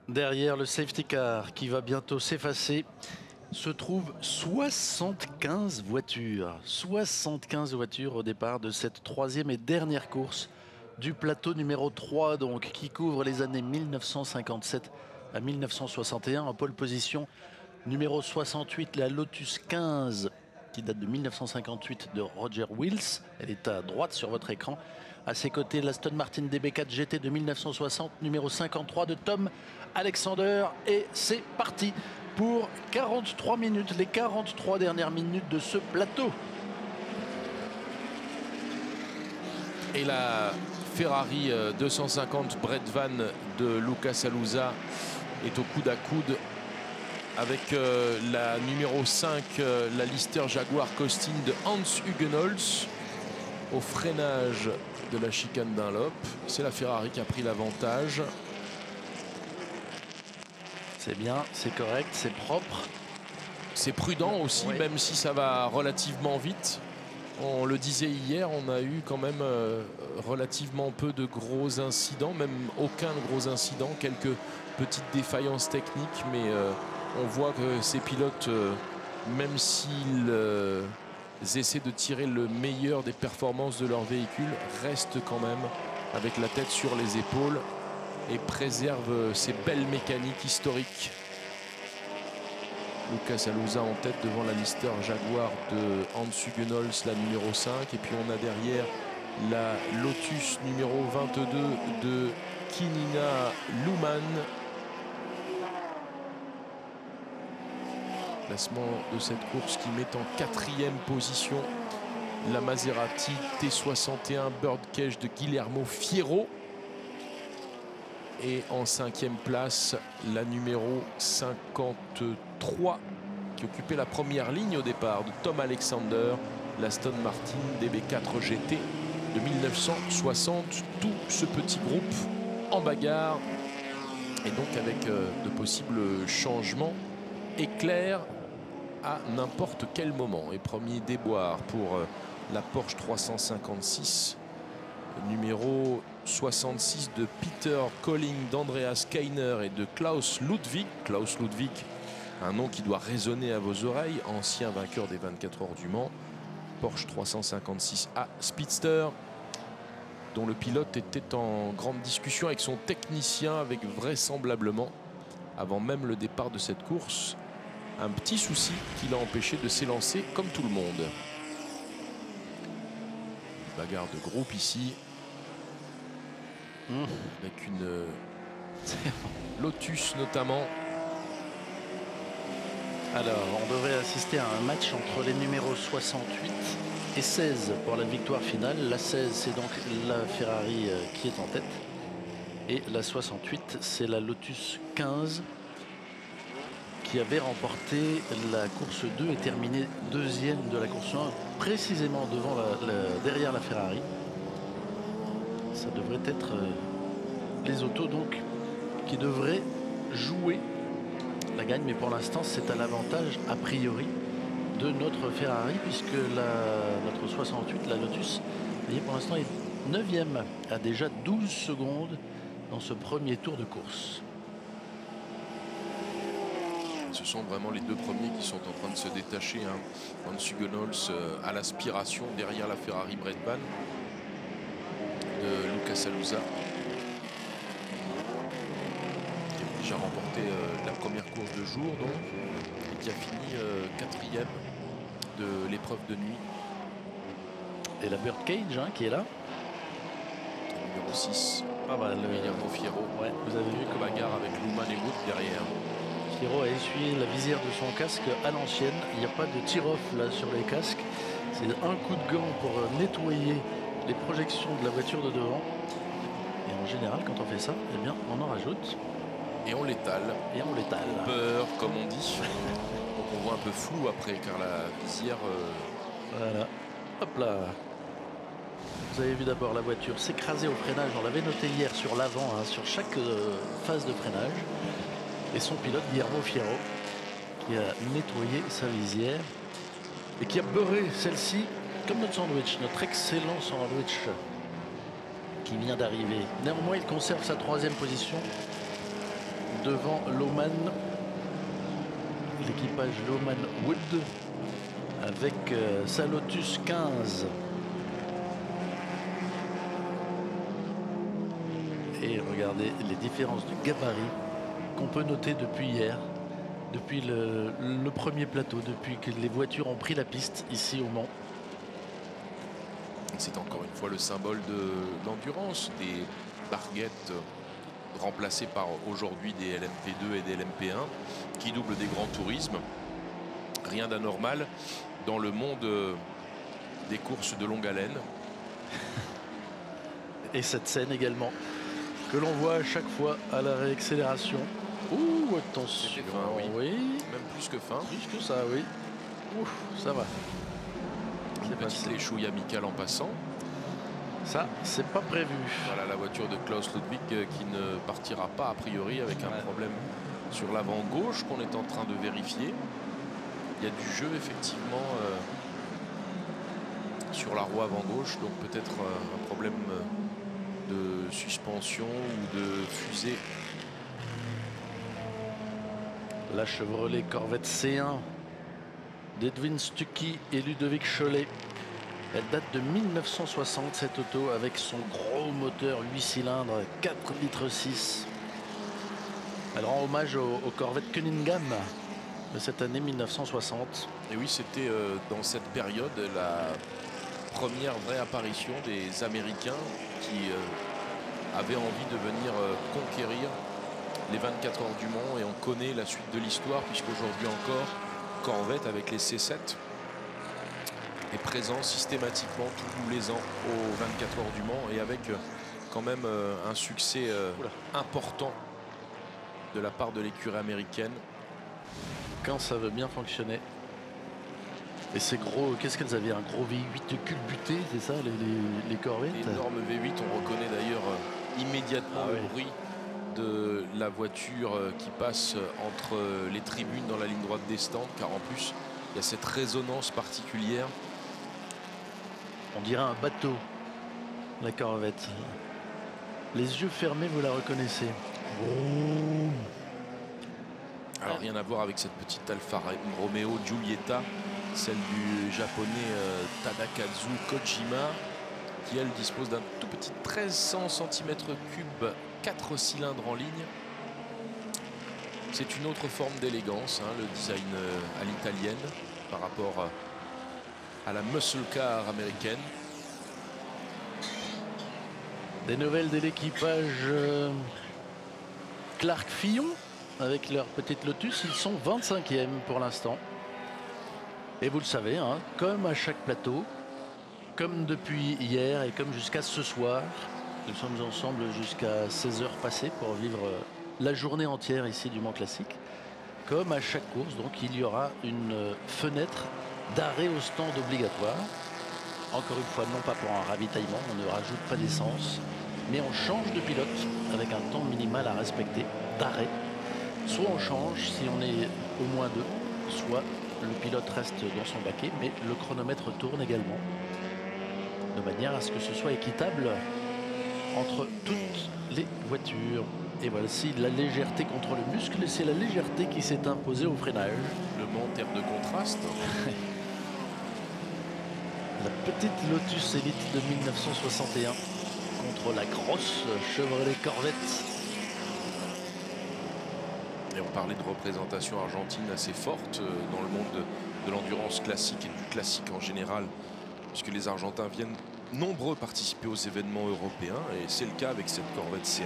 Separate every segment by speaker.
Speaker 1: Derrière le safety car qui va bientôt s'effacer se trouvent 75 voitures. 75 voitures au départ de cette troisième et dernière course du plateau numéro 3, donc, qui couvre les années 1957 à 1961. En pole position, numéro 68, la Lotus 15, qui date de 1958 de Roger Wills. Elle est à droite sur votre écran. À ses côtés, l'Aston Martin DB4 GT de 1960, numéro 53 de Tom Alexander. Et c'est parti pour 43 minutes, les 43 dernières minutes de ce plateau.
Speaker 2: Et la Ferrari 250 Brett Van de Lucas Alusa est au coude à coude avec la numéro 5, la Lister Jaguar Costin de Hans Hugenholz au freinage de la chicane Dunlop. C'est la Ferrari qui a pris l'avantage.
Speaker 1: C'est bien, c'est correct, c'est propre.
Speaker 2: C'est prudent aussi,
Speaker 1: oui.
Speaker 2: Même si ça va relativement vite. On le disait hier, on a eu quand même relativement peu de gros incidents, même aucun gros incident, quelques petites défaillances techniques, mais on voit que ces pilotes, même s'ils essaient de tirer le meilleur des performances de leur véhicule, restent quand même avec la tête sur les épaules et préservent ces belles mécaniques historiques. Lucas Alusa en tête devant la Lister Jaguar de Hans Hugenholz, la numéro 5. Et puis on a derrière la Lotus numéro 22 de Kinina Luhmann. Classement de cette course qui met en 4e position la Maserati T61 Birdcage de Guillermo Fierro. Et en 5e place, la numéro 53 qui occupait la première ligne au départ de Tom Alexander, l'Aston Martin DB4 GT de 1960. Tout ce petit groupe en bagarre et donc avec de possibles changements éclairs à n'importe quel moment. Et premier déboire pour la Porsche 356 numéro 66 de Peter Colling, d'Andreas Kainer et de Klaus Ludwig. Klaus Ludwig, un nom qui doit résonner à vos oreilles, ancien vainqueur des 24 heures du Mans. Porsche 356A Speedster, dont le pilote était en grande discussion avec son technicien, avec vraisemblablement, avant même le départ de cette course, un petit souci qui l'a empêché de s'élancer comme tout le monde. Bagarre de groupe ici. Avec une Lotus notamment.
Speaker 1: Alors, on devrait assister à un match entre les numéros 68 et 16 pour la victoire finale. La 16, c'est donc la Ferrari qui est en tête. Et la 68, c'est la Lotus 15 qui avait remporté la course 2 et terminé deuxième de la course 1, précisément devant derrière la Ferrari. Ça devrait être les autos donc qui devraient jouer la gagne, mais pour l'instant c'est à l'avantage a priori de notre Ferrari, puisque notre 68, la Lotus, vous voyez, pour l'instant est 9e, a déjà 12 secondes dans ce premier tour de course.
Speaker 2: Ce sont vraiment les deux premiers qui sont en train de se détacher. Hans Hugenholz à l'aspiration derrière la Ferrari Brett Van de Lucas Alusa, qui a déjà remporté la première course de jour donc, et qui a fini 4e de l'épreuve de nuit.
Speaker 1: Et la Birdcage qui est là.
Speaker 2: Numéro 6, Guillermo Fierro.
Speaker 1: Ouais, vous avez vu
Speaker 2: que bagarre avec Luhmann et Wood derrière.
Speaker 1: Fierro a essuyé la visière de son casque à l'ancienne. Il n'y a pas de tir-off là sur les casques. C'est un coup de gant pour nettoyer les projections de la voiture de devant. Et en général, quand on fait ça, eh bien, on en rajoute.
Speaker 2: Et on l'étale.
Speaker 1: Et on l'étale.
Speaker 2: Peur, comme on dit. Donc on voit un peu flou après, car la visière...
Speaker 1: Voilà. Hop là. Vous avez vu d'abord la voiture s'écraser au freinage. On l'avait noté hier sur l'avant, sur chaque phase de freinage. Et son pilote, Guillermo Fierro, qui a nettoyé sa visière et qui a beurré celle-ci comme notre sandwich, notre excellent sandwich qui vient d'arriver. Néanmoins, il conserve sa 3e position devant Lohmann, l'équipage Lohmann Wood avec sa Lotus 15. Et regardez les différences de gabarit qu'on peut noter depuis hier, depuis le premier plateau, depuis que les voitures ont pris la piste ici au Mans.
Speaker 2: C'est encore une fois le symbole de l'endurance, des barguettes remplacées par aujourd'hui des LMP2 et des LMP1 qui doublent des grands tourismes. Rien d'anormal dans le monde des courses de longue haleine.
Speaker 1: Et cette scène également que l'on voit à chaque fois à la réaccélération. Ouh, attention,
Speaker 2: fin, oui.
Speaker 1: Oui.
Speaker 2: Même plus que fin.
Speaker 1: Plus que ça, oui. Ouf, ça va.
Speaker 2: Une petite échouille amicale en passant.
Speaker 1: Ça, c'est pas prévu.
Speaker 2: Voilà la voiture de Klaus Ludwig qui ne partira pas a priori avec un problème sur l'avant gauche qu'on est en train de vérifier. Il y a du jeu effectivement sur la roue avant gauche, donc peut-être un problème de suspension ou de fusée.
Speaker 1: La Chevrolet Corvette C1 d'Edwin Stuckey et Ludovic Cholet. Elle date de 1960 cette auto avec son gros moteur 8 cylindres 4,6 litres. Elle rend hommage au Corvette Cunningham de cette année 1960.
Speaker 2: Et oui, c'était dans cette période la première vraie apparition des Américains qui avaient envie de venir conquérir les 24 heures du Mans, et on connaît la suite de l'histoire puisqu'aujourd'hui encore Corvette avec les C7 est présent systématiquement tous les ans aux 24 heures du Mans, et avec quand même un succès important de la part de l'écurie américaine.
Speaker 1: Quand ça veut bien fonctionner. Et c'est gros, qu'est-ce qu'elles avaient? Un gros V8 culbuté, c'est ça les Corvettes?
Speaker 2: L'énorme V8, on reconnaît d'ailleurs immédiatement le bruit de la voiture qui passe entre les tribunes dans la ligne droite des stands, car en plus il y a cette résonance particulière.
Speaker 1: On dirait un bateau, la Corvette. Les yeux fermés, vous la reconnaissez. Oh.
Speaker 2: Alors rien à voir avec cette petite Alfa Romeo Giulietta, celle du japonais Tadakazu Kojima, qui elle dispose d'un tout petit 1300 cm3, 4 cylindres en ligne. C'est une autre forme d'élégance, le design à l'italienne par rapport à la muscle car américaine.
Speaker 1: Des nouvelles de l'équipage Clark Fillon avec leur petite Lotus. Ils sont 25e pour l'instant. Et vous le savez, comme à chaque plateau, comme depuis hier et comme jusqu'à ce soir, nous sommes ensemble jusqu'à 16 heures passées pour vivre la journée entière ici du Mans Classique. Comme à chaque course, donc il y aura une fenêtre d'arrêt au stand obligatoire. Encore une fois, non pas pour un ravitaillement, on ne rajoute pas d'essence, mais on change de pilote avec un temps minimal à respecter d'arrêt. Soit on change si on est au moins deux, soit le pilote reste dans son baquet, mais le chronomètre tourne également, de manière à ce que ce soit équitable entre toutes les voitures. Et voici la légèreté contre le muscle, et c'est la légèreté qui s'est imposée au freinage.
Speaker 2: Le Mans en termes de contraste.
Speaker 1: La petite Lotus Elite de 1961 contre la grosse Chevrolet Corvette.
Speaker 2: Et on parlait de représentation argentine assez forte dans le monde de l'endurance classique et du classique en général, puisque les Argentins viennent nombreux participer aux événements européens, et c'est le cas avec cette Corvette C1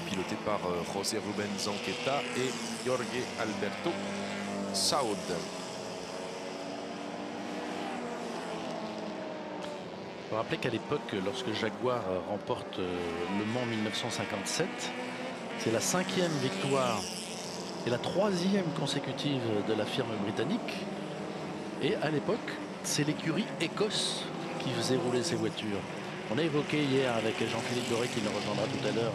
Speaker 2: pilotée par José Rubén Zanqueta et Jorge Alberto Saud.
Speaker 1: Il faut rappeler qu'à l'époque, lorsque Jaguar remporte le Mans 1957, c'est la 5e victoire et la 3e consécutive de la firme britannique. Et à l'époque, c'est l'écurie Écosse qui faisait rouler ces voitures. On a évoqué hier avec Jean-Philippe Doré, qui nous rejoindra tout à l'heure,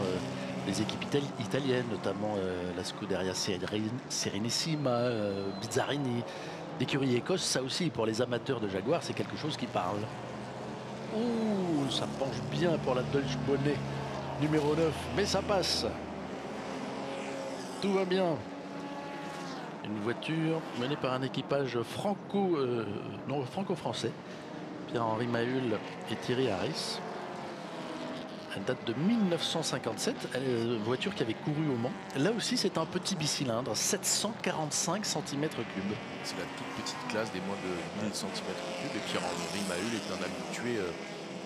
Speaker 1: les équipes italiennes, notamment la Scuderia Serenissima, Bizzarini. L'écurie Écosse, ça aussi, pour les amateurs de Jaguar, c'est quelque chose qui parle. Ouh, ça penche bien pour la Deutsche Bonnet numéro 9, mais ça passe. tout va bien. Une voiture menée par un équipage franco-français. Pierre-Henri Mahul et Thierry Harris. Elle date de 1957. Une voiture qui avait couru au Mans. Là aussi, c'est un petit bicylindre, 745 cm3.
Speaker 2: C'est la toute petite classe des moins de 1000 cm3. Et Pierre-Henri Mahul est un habitué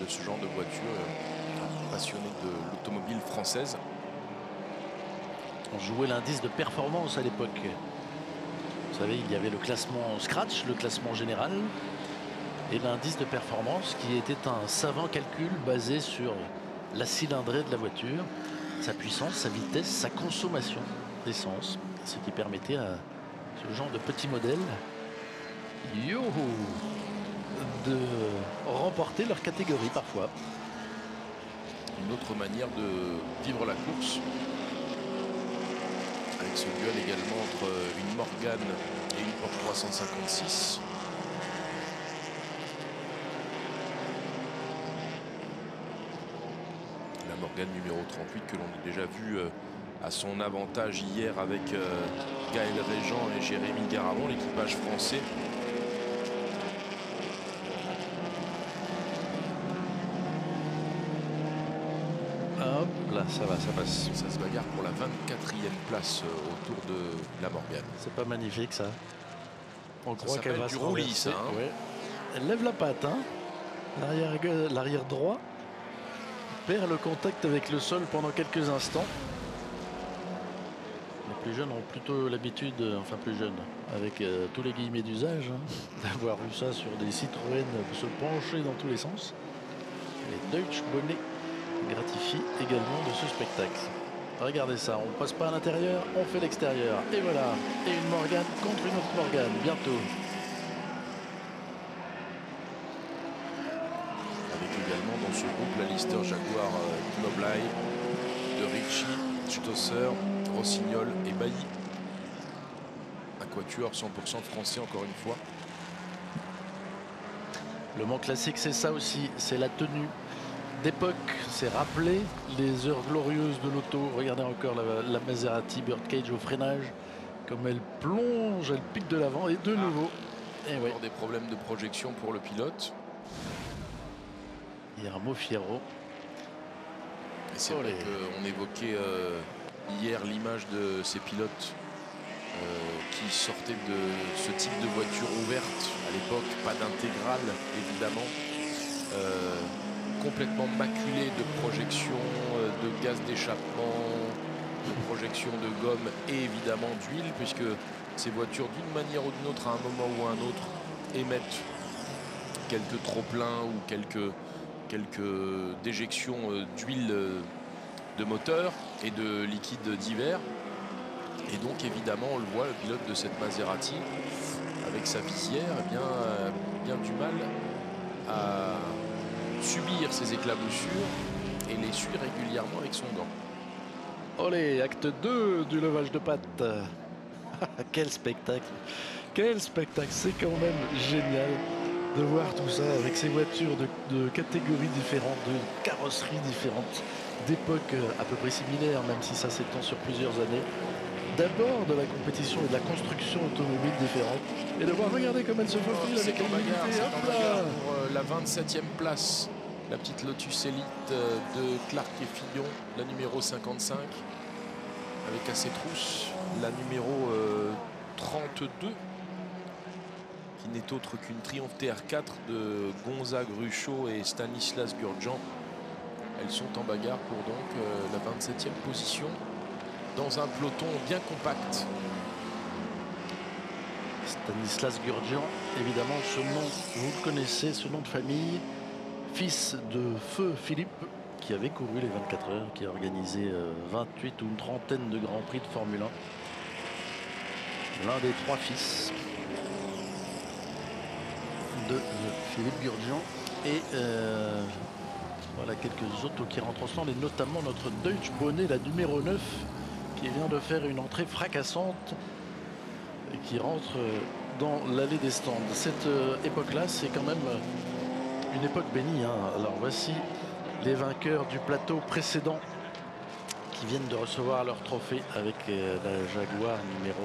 Speaker 2: de ce genre de voiture, passionné de l'automobile française.
Speaker 1: On jouait l'indice de performance à l'époque. Vous savez, il y avait le classement scratch, le classement général, et l'indice de performance qui était un savant calcul basé sur la cylindrée de la voiture, sa puissance, sa vitesse, sa consommation d'essence, ce qui permettait à ce genre de petit modèle de remporter leur catégorie parfois.
Speaker 2: Une autre manière de vivre la course, avec ce duel également entre une Morgan et une Porsche 356. La Morgan numéro 38 que l'on a déjà vu à son avantage hier avec Gaël Régent et Jérémy Garamond, l'équipage français.
Speaker 1: Hop là, ça va, ça passe.
Speaker 2: Ça se bagarre pour la 24e place autour de la Morgan.
Speaker 1: C'est pas magnifique ça. On croit qu'elle va
Speaker 2: du
Speaker 1: se
Speaker 2: roulis,
Speaker 1: renverser.
Speaker 2: ça, hein.
Speaker 1: Ouais. Elle lève la patte, hein. L'arrière droit perd le contact avec le sol pendant quelques instants. Les plus jeunes ont plutôt l'habitude, enfin plus jeunes, avec tous les guillemets d'usage, hein, d'avoir vu ça sur des Citroën se pencher dans tous les sens. Les Deutsch Bonnet gratifient également de ce spectacle. Regardez ça, on passe pas à l'intérieur, on fait l'extérieur. Et voilà, et une Morgan contre une autre Morgan, bientôt.
Speaker 2: Avec également dans ce groupe la Lister Jaguar Knoblai, de Ricci, Stosser, Rossignol et Bailly. Un quatuor 100% français encore une fois.
Speaker 1: Le Mans classique, c'est ça aussi, c'est la tenue d'époque, c'est rappeler les heures glorieuses de l'auto. Regardez encore la Maserati Birdcage au freinage, comme elle plonge, elle pique de l'avant et de nouveau. Et ouais.
Speaker 2: Des problèmes de projection pour le pilote.
Speaker 1: Guillermo Fierro.
Speaker 2: Et c'est vrai qu'on évoquait hier l'image de ces pilotes qui sortaient de ce type de voiture ouverte à l'époque, pas d'intégrale évidemment. Complètement maculé de projection, de gaz d'échappement, de projection de gomme et évidemment d'huile, puisque ces voitures d'une manière ou d'une autre à un moment ou à un autre émettent quelques trop-pleins ou quelques déjections d'huile de moteur et de liquide divers. Et donc évidemment on le voit, le pilote de cette Maserati avec sa visière a bien du mal à subir ces éclaboussures et les suit régulièrement avec son gant.
Speaker 1: Olé, acte 2 du levage de pattes. Quel spectacle! Quel spectacle! C'est quand même génial de voir tout ça avec ces voitures de catégories différentes, de carrosseries différentes, d'époques à peu près similaires, même si ça s'étend sur plusieurs années. D'abord de la compétition et de la construction automobile différente. Et de voir, regardez comme elle se faufile avec une unité. Hop là
Speaker 2: pour la 27e place. La petite Lotus Elite de Clark et Fillon, la numéro 55. Avec à ses trousses la numéro 32. Qui n'est autre qu'une Triumph TR4 de Gonzague Ruchot et Stanislas Gurdjian. Elles sont en bagarre pour donc la 27e position. Dans un peloton bien compact.
Speaker 1: Stanislas Gurdjian, évidemment, ce nom, vous le connaissez, ce nom de famille, fils de Feu Philippe, qui avait couru les 24 heures, qui a organisé 28 ou une trentaine de grands prix de Formule 1. L'un des trois fils de Philippe Gurdjian. Et voilà quelques autos qui rentrent en stand, et notamment notre Deutsch Bonnet, la numéro 9, qui vient de faire une entrée fracassante et qui rentre dans l'allée des stands. Cette époque-là, c'est quand même une époque bénie, hein. Alors voici les vainqueurs du plateau précédent qui viennent de recevoir leur trophée avec la Jaguar numéro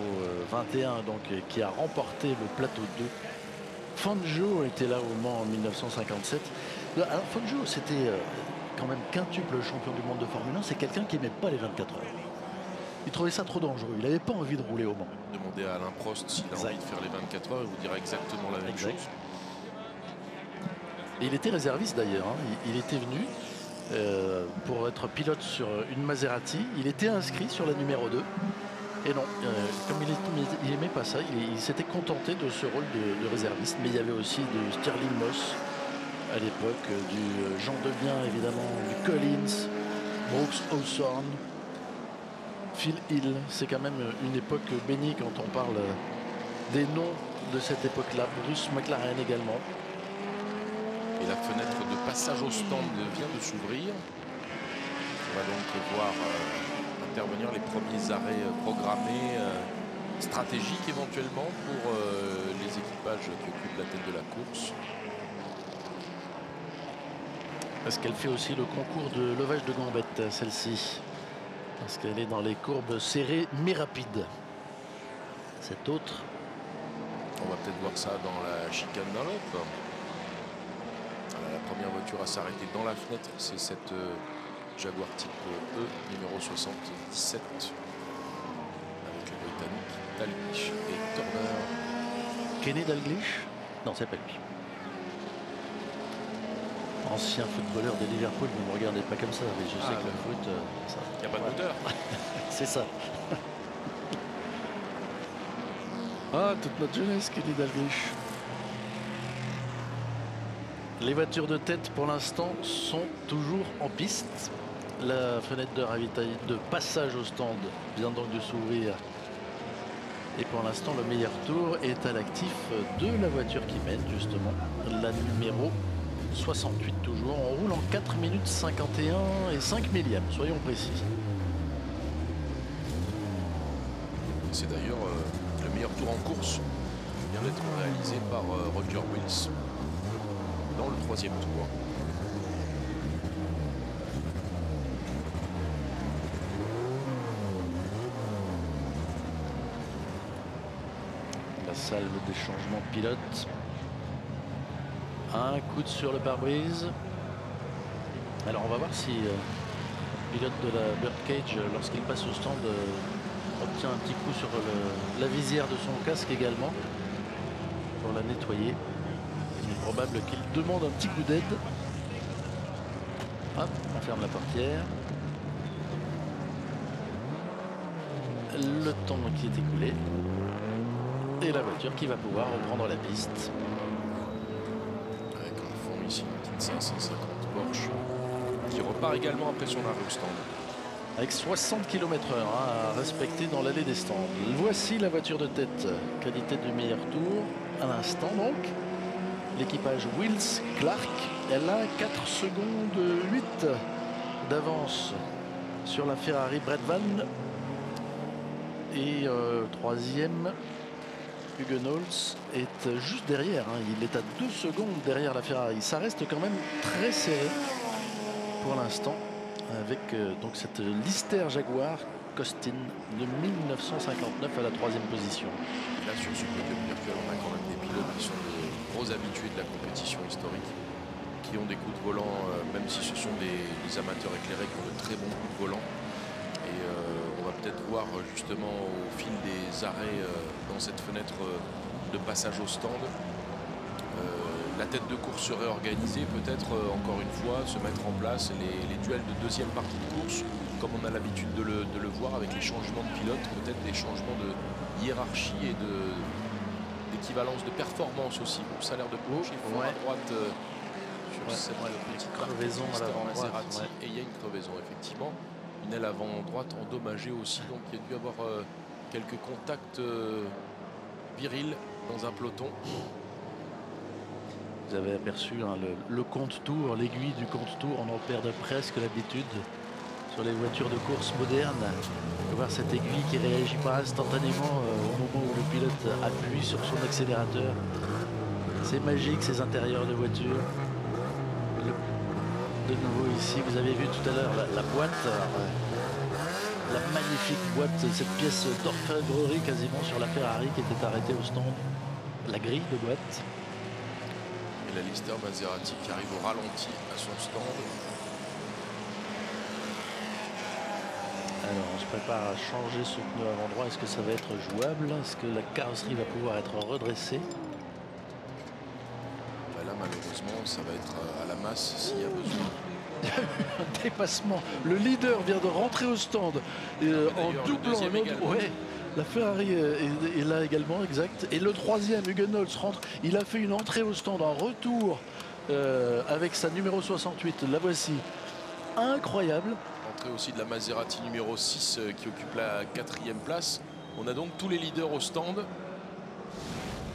Speaker 1: 21, donc qui a remporté le plateau 2. Fangio était là au Mans en 1957. Alors Fangio, c'était quand même quintuple champion du monde de Formule 1. C'est quelqu'un qui n'aimait pas les 24 heures. Il trouvait ça trop dangereux. Il n'avait pas envie de rouler au Mans.
Speaker 2: Demandez à Alain Prost s'il a envie de faire les 24 heures, il vous dira exactement la même chose.
Speaker 1: Et il était réserviste d'ailleurs. Hein. Il était venu pour être pilote sur une Maserati. Il était inscrit sur la numéro 2. Et non, comme il n'aimait pas ça, il s'était contenté de ce rôle de réserviste. Mais il y avait aussi du Stirling Moss à l'époque, du Jean Devien évidemment, du Collins, Brooks Hawthorne, Phil Hill. C'est quand même une époque bénie quand on parle des noms de cette époque-là. Bruce McLaren également.
Speaker 2: Et la fenêtre de passage au stand vient de s'ouvrir. On va donc voir intervenir les premiers arrêts programmés, stratégiques éventuellement pour les équipages qui occupent la tête de la course.
Speaker 1: Parce qu'elle fait aussi le concours de levage de gambettes, celle-ci. Parce qu'elle est dans les courbes serrées mais rapides. Cette autre.
Speaker 2: On va peut-être voir ça dans la chicane Dunlop. La première voiture à s'arrêter dans la fenêtre, c'est cette Jaguar type E, numéro 77. Avec les Britanniques Dalglish et Turner.
Speaker 1: Kenny Dalglish? Non, c'est pas lui. Ancien footballeur de Liverpool, ne me regardez pas comme ça, mais je sais que le foot...
Speaker 2: il n'y a pas de moteur.
Speaker 1: C'est ça. Ah, toute notre jeunesse, Kenny Dalglish. Les voitures de tête, pour l'instant, sont toujours en piste. La fenêtre de ravitaillement, de passage au stand, vient donc de s'ouvrir. Et pour l'instant, le meilleur tour est à l'actif de la voiture qui mène, justement, la numéro 68 toujours. On roule en 4 minutes 51 et 5 millièmes, soyons précis.
Speaker 2: C'est d'ailleurs le meilleur tour en course qui vient d'être réalisé par Roger Wills dans le 3e tour.
Speaker 1: La salve des changements de pilote. Un coup sur le pare-brise. Alors on va voir si le pilote de la Birdcage, lorsqu'il passe au stand, obtient un petit coup sur la visière de son casque également pour la nettoyer. Il est probable qu'il demande un petit coup d'aide. Hop, on ferme la portière. Le temps qui est écoulé. Et la voiture qui va pouvoir reprendre la piste.
Speaker 2: Avec en fond ici une petite 550 Porsche qui repart également après son arrêt au stand.
Speaker 1: Avec 60 km/h à respecter dans l'allée des stands. Voici la voiture de tête, qualité du meilleur tour. À l'instant donc, l'équipage Wills Clark, elle a 4 secondes 8 d'avance sur la Ferrari Brett Van. Et troisième, Huguenols est juste derrière. Hein. Il est à 2 secondes derrière la Ferrari. Ça reste quand même très serré pour l'instant, avec donc cette Lister Jaguar Costin de 1959 à la 3e position.
Speaker 2: Et là, sur ce podium virtuel, on a quand même des pilotes qui sont de gros habitués de la compétition historique, qui ont des coups de volant, même si ce sont des amateurs éclairés qui ont de très bons coups de volant. Et on va peut-être voir justement au fil des arrêts dans cette fenêtre de passage au stand, la tête de course serait organisée, peut-être encore une fois se mettre en place les duels de deuxième partie de course, comme on a l'habitude de le voir avec les changements de pilote, peut-être des changements de hiérarchie et d'équivalence de performance aussi. Bon, salaire de gauche, il faut à droite sur cette petite
Speaker 1: crevaison à l'avant droite.
Speaker 2: Et il y a une crevaison effectivement. Une aile avant droite endommagée aussi, donc il y a dû avoir quelques contacts virils dans un peloton.
Speaker 1: Vous avez aperçu hein, le compte-tour, l'aiguille du compte-tour, on en perd presque l'habitude sur les voitures de course modernes. On peut voir cette aiguille qui ne réagit pas instantanément au moment où le pilote appuie sur son accélérateur. C'est magique ces intérieurs de voiture. De nouveau ici, vous avez vu tout à l'heure la boîte. la magnifique boîte, cette pièce d'orfèvrerie quasiment sur la Ferrari qui était arrêtée au stand, la grille de boîte.
Speaker 2: Et la Lister Maserati qui arrive au ralenti à son stand.
Speaker 1: Alors on se prépare à changer ce pneu avant droit. Est-ce que ça va être jouable? Est-ce que la carrosserie va pouvoir être redressée?
Speaker 2: Là malheureusement ça va être à la masse s'il y a besoin.
Speaker 1: Un dépassement. Le leader vient de rentrer au stand en doublant un autre. Ouais, la Ferrari est là également, exact. Et le troisième, Hugenholtz, rentre. Il a fait une entrée au stand en retour avec sa numéro 68. La voici. Incroyable.
Speaker 2: Entrée aussi de la Maserati numéro 6 qui occupe la 4e place. On a donc tous les leaders au stand.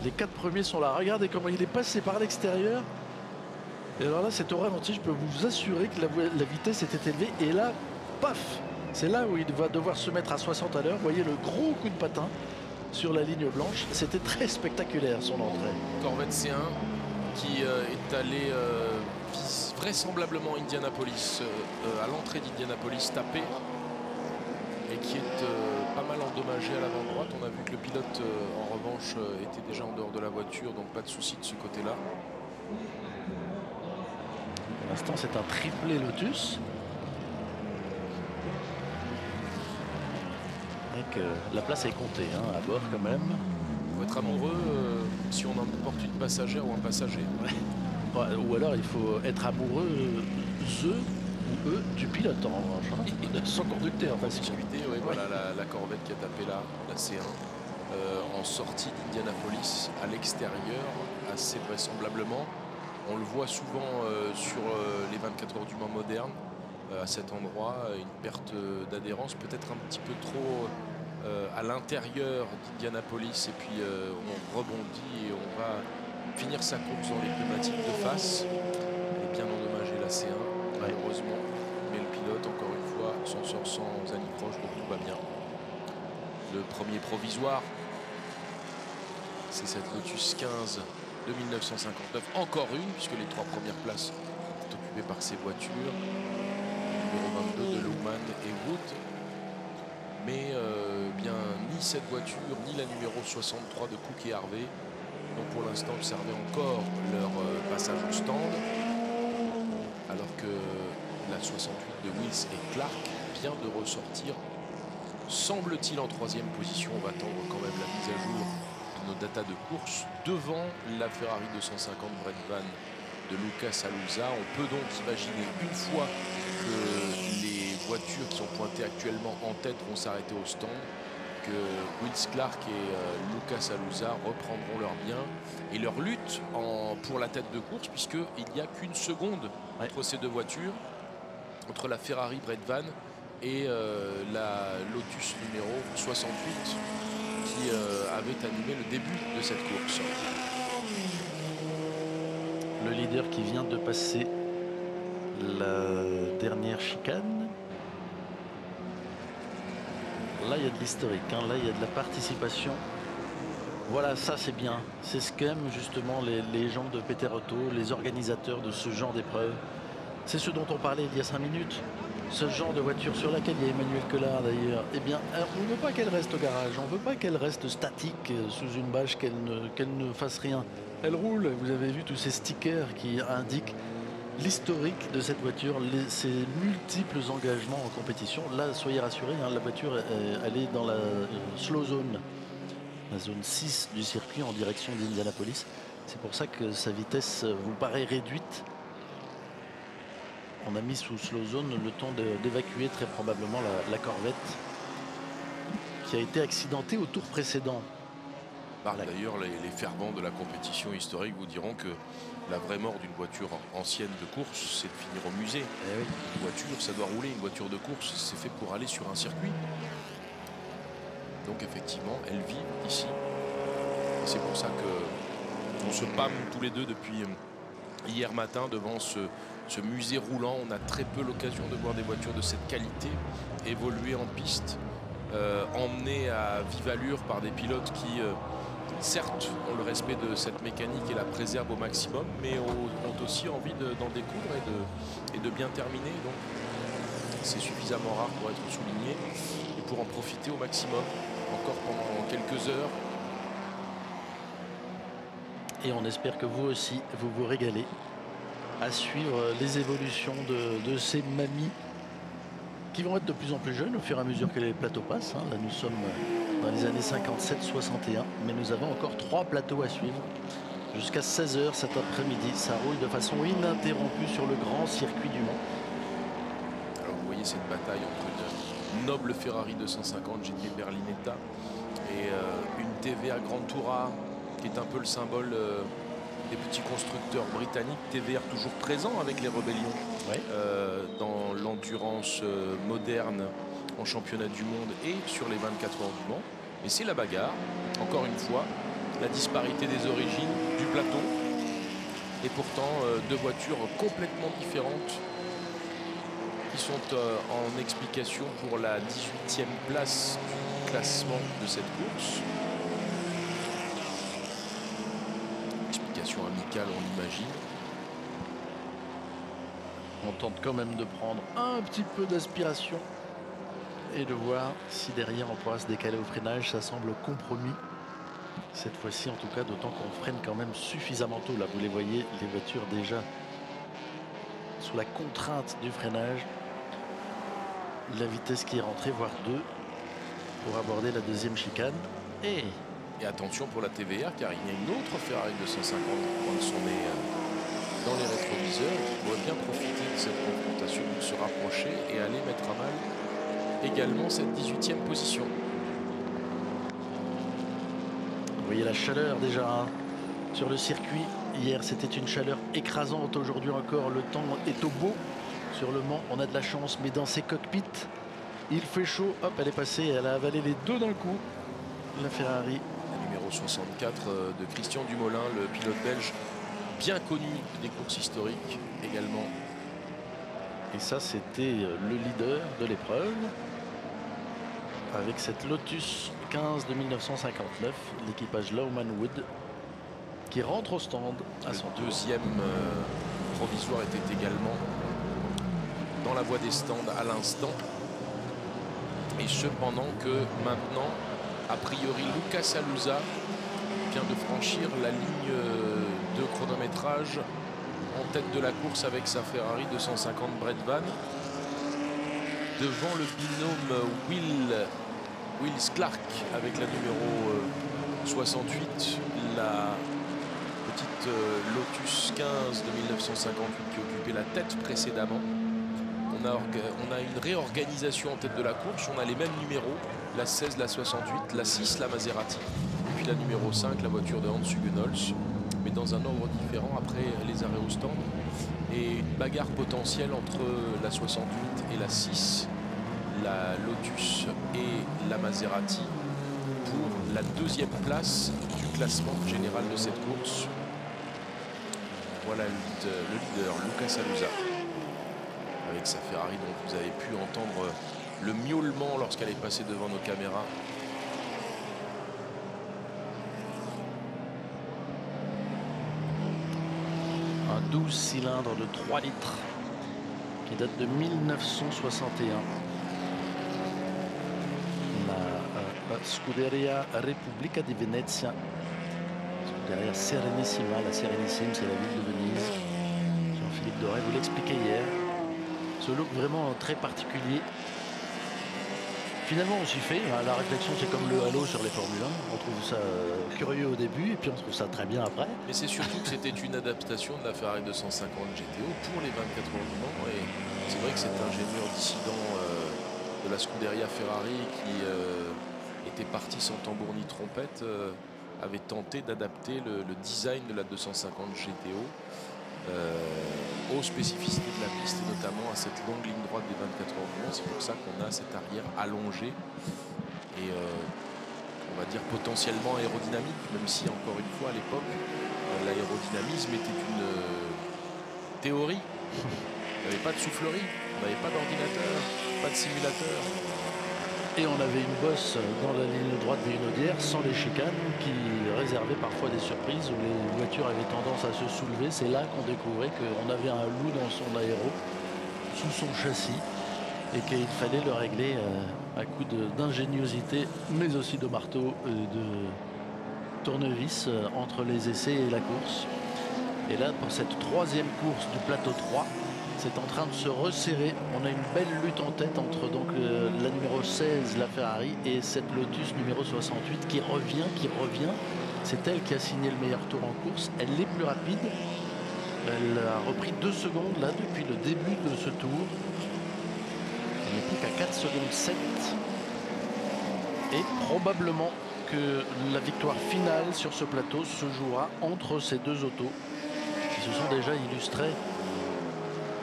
Speaker 1: Les 4 premiers sont là. Regardez comment il est passé par l'extérieur. Et alors là, c'est au ralenti. Je peux vous assurer que la vitesse était élevée. Et là, paf, c'est là où il va devoir se mettre à 60 à l'heure. Vous voyez le gros coup de patin sur la ligne blanche. C'était très spectaculaire son entrée.
Speaker 2: Corvette C1 qui est allé vraisemblablement Indianapolis, à l'entrée d'Indianapolis, tapé. Et qui est pas mal endommagé à l'avant droite. On a vu que le pilote, en revanche, était déjà en dehors de la voiture. Donc pas de souci de ce côté-là.
Speaker 1: Pour l'instant, c'est un triplé Lotus. Avec, la place est comptée hein, à bord quand même.
Speaker 2: Il faut être amoureux si on emporte une passagère ou un passager.
Speaker 1: Ouais. Ou alors il faut être amoureux ou eux du pilote en revanche. Hein. Sans conducteur. Parce que...
Speaker 2: oui, voilà la Corvette qui a tapé là, la C1. En sortie d'Indianapolis à l'extérieur, assez vraisemblablement. On le voit souvent sur les 24 heures du Mans moderne, à cet endroit, une perte d'adhérence, peut-être un petit peu trop à l'intérieur d'Indianapolis, et puis on rebondit et on va finir sa course dans les pneumatiques de face. Elle est bien endommagée la C1, malheureusement, mais le pilote, encore une fois, s'en sort sans anicroche, donc tout va bien. Le premier provisoire, c'est cette Lotus 15 de 1959, encore une, puisque les 3 premières places sont occupées par ces voitures. Numéro 22 de Lohmann et Wood. Mais bien ni cette voiture, ni la numéro 63 de Cook et Harvey n'ont pour l'instant observé encore leur passage au stand. Alors que la 68 de Wills et Clark vient de ressortir, semble-t-il, en 3e position. On va attendre quand même la mise à jour nos datas de course devant la Ferrari 250 Brett Van de Lucas Alusa. On peut donc imaginer, une fois que les voitures qui sont pointées actuellement en tête vont s'arrêter au stand, que Wills Clark et Lucas Alusa reprendront leur bien et leur lutte pour la tête de course, puisqu'il n'y a qu'une seconde entre ces deux voitures, entre la Ferrari Brett Van et la Lotus numéro 68 qui avait animé le début de cette course.
Speaker 1: Le leader qui vient de passer la dernière chicane. Là, il y a de l'historique. Hein. Là, il y a de la participation. Voilà, ça, c'est bien. C'est ce qu'aiment justement les gens de Peterotto, les organisateurs de ce genre d'épreuve. C'est ce dont on parlait il y a 5 minutes. Ce genre de voiture sur laquelle il y a Emmanuel Collard d'ailleurs, eh bien, on ne veut pas qu'elle reste au garage, on ne veut pas qu'elle reste statique sous une bâche, qu'elle ne fasse rien. Elle roule, vous avez vu tous ces stickers qui indiquent l'historique de cette voiture, ses multiples engagements en compétition. Là, soyez rassurés, hein, la voiture, elle est dans la slow zone, la zone 6 du circuit en direction d'Indianapolis. C'est pour ça que sa vitesse vous paraît réduite. On a mis sous slow zone le temps d'évacuer très probablement la Corvette qui a été accidentée au tour précédent.
Speaker 2: D'ailleurs, les fervents de la compétition historique vous diront que la vraie mort d'une voiture ancienne de course, c'est de finir au musée.
Speaker 1: Oui.
Speaker 2: Une voiture, ça doit rouler. Une voiture de course, c'est fait pour aller sur un circuit. Donc effectivement, elles vivent ici. Et c'est pour ça qu'on se pâme tous les deux depuis hier matin devant ce musée roulant. On a très peu l'occasion de voir des voitures de cette qualité évoluer en piste, emmenées à vive allure par des pilotes qui, certes, ont le respect de cette mécanique et la préservent au maximum, mais ont aussi envie d'en découdre et de bien terminer. Donc, c'est suffisamment rare pour être souligné. pour en profiter au maximum, encore pendant quelques heures.
Speaker 1: Et on espère que vous aussi, vous vous régalez à suivre les évolutions de ces mamies qui vont être de plus en plus jeunes au fur et à mesure que les plateaux passent. Là, nous sommes dans les années 57-61, mais nous avons encore 3 plateaux à suivre jusqu'à 16 h cet après-midi. Ça roule de façon ininterrompue sur le grand circuit du Mans.
Speaker 2: Alors vous voyez cette bataille entre une noble Ferrari 250 GT Berlinetta et une TVA Grand Tourer qui est un peu le symbole des petits constructeurs britanniques. TVR toujours présent avec les rébellions,
Speaker 1: ouais.
Speaker 2: Dans l'endurance moderne en championnat du monde et sur les 24 heures du Mans. Et c'est la bagarre, encore une fois, la disparité des origines du plateau. Et pourtant, 2 voitures complètement différentes qui sont en explication pour la 18e place du classement de cette course. Explication amicale, on l'imagine.
Speaker 1: On tente quand même de prendre un petit peu d'aspiration et de voir si derrière on pourra se décaler au freinage. Ça semble compromis cette fois-ci, en tout cas, d'autant qu'on freine quand même suffisamment tôt. Là, vous les voyez, les voitures déjà sous la contrainte du freinage. La vitesse qui est rentrée, voire 2, pour aborder la 2e chicane. Et
Speaker 2: attention pour la TVR, car il y a une autre Ferrari 250 qui pointe son nez dans les rétroviseurs, qui pourrait bien profiter de cette confrontation pour se rapprocher et aller mettre à mal également cette 18e position.
Speaker 1: Vous voyez la chaleur déjà sur le circuit. Hier, c'était une chaleur écrasante. Aujourd'hui encore, le temps est au beau. Sur le Mans, on a de la chance, mais dans ces cockpits, il fait chaud. Hop, elle est passée, elle a avalé les 2 d'un coup. La Ferrari.
Speaker 2: Numéro 64 de Christian Dumoulin, le pilote belge, bien connu des courses historiques également.
Speaker 1: Et ça, c'était le leader de l'épreuve. Avec cette Lotus 15 de 1959, l'équipage Lowman Wood, qui rentre au stand à son
Speaker 2: tour. Le 2e provisoire était également dans la voie des stands à l'instant. Et cependant que maintenant, a priori, Lucas Alusa vient de franchir la ligne de chronométrage en tête de la course avec sa Ferrari 250 Brett Van. Devant le binôme Wills Clark avec la numéro 68, la petite Lotus 15 de 1958 qui occupait la tête précédemment. On a une réorganisation en tête de la course. On a les mêmes numéros, la 16, la 68, la 6, la Maserati, et puis la numéro 5, la voiture de Hans Hugenholz, mais dans un ordre différent après les arrêts au stand. Et une bagarre potentielle entre la 68 et la 6, la Lotus et la Maserati, pour la 2e place du classement général de cette course. Voilà le leader, Lucas Alusa, avec sa Ferrari dont vous avez pu entendre le miaulement lorsqu'elle est passée devant nos caméras.
Speaker 1: Un 12 cylindres de 3 litres qui date de 1961. La Scuderia Repubblica di Venezia. Scuderia Serenissima. La Sérénissime, c'est la ville de Venise. Jean-Philippe Doré vous l'expliquait hier. Ce look vraiment très particulier. Finalement, on s'y fait. La réflexion, c'est comme le halo sur les Formule 1. On trouve ça curieux au début et puis on trouve ça très bien après.
Speaker 2: Mais c'est surtout que c'était une adaptation de la Ferrari 250 GTO pour les 24 heures du Mans. Et c'est vrai que cet ingénieur dissident de la Scuderia Ferrari qui était parti sans tambour ni trompette avait tenté d'adapter le design de la 250 GTO aux spécificités de la piste, et notamment à cette longue ligne droite des 24 heures du Mans. C'est pour ça qu'on a cette arrière allongée et on va dire potentiellement aérodynamique, même si encore une fois à l'époque l'aérodynamisme était une théorie. Il n'y avait pas de soufflerie, on n'avait pas d'ordinateur, pas de simulateur.
Speaker 1: Et on avait une bosse dans la ligne droite des Hunaudière sans les chicanes qui réservaient parfois des surprises où les voitures avaient tendance à se soulever. C'est là qu'on découvrait qu'on avait un loup dans son aéro, sous son châssis. et qu'il fallait le régler à coup d'ingéniosité, mais aussi de marteau, de tournevis entre les essais et la course. Et là, pour cette troisième course du plateau 3, c'est en train de se resserrer. On a une belle lutte en tête entre donc la numéro 16, la Ferrari, et cette Lotus numéro 68 qui revient. C'est elle qui a signé le meilleur tour en course. Elle est plus rapide. Elle a repris 2 secondes là depuis le début de ce tour. Elle n'est plus qu'à 4 secondes 7. Et probablement que la victoire finale sur ce plateau se jouera entre ces deux autos qui se sont déjà illustrés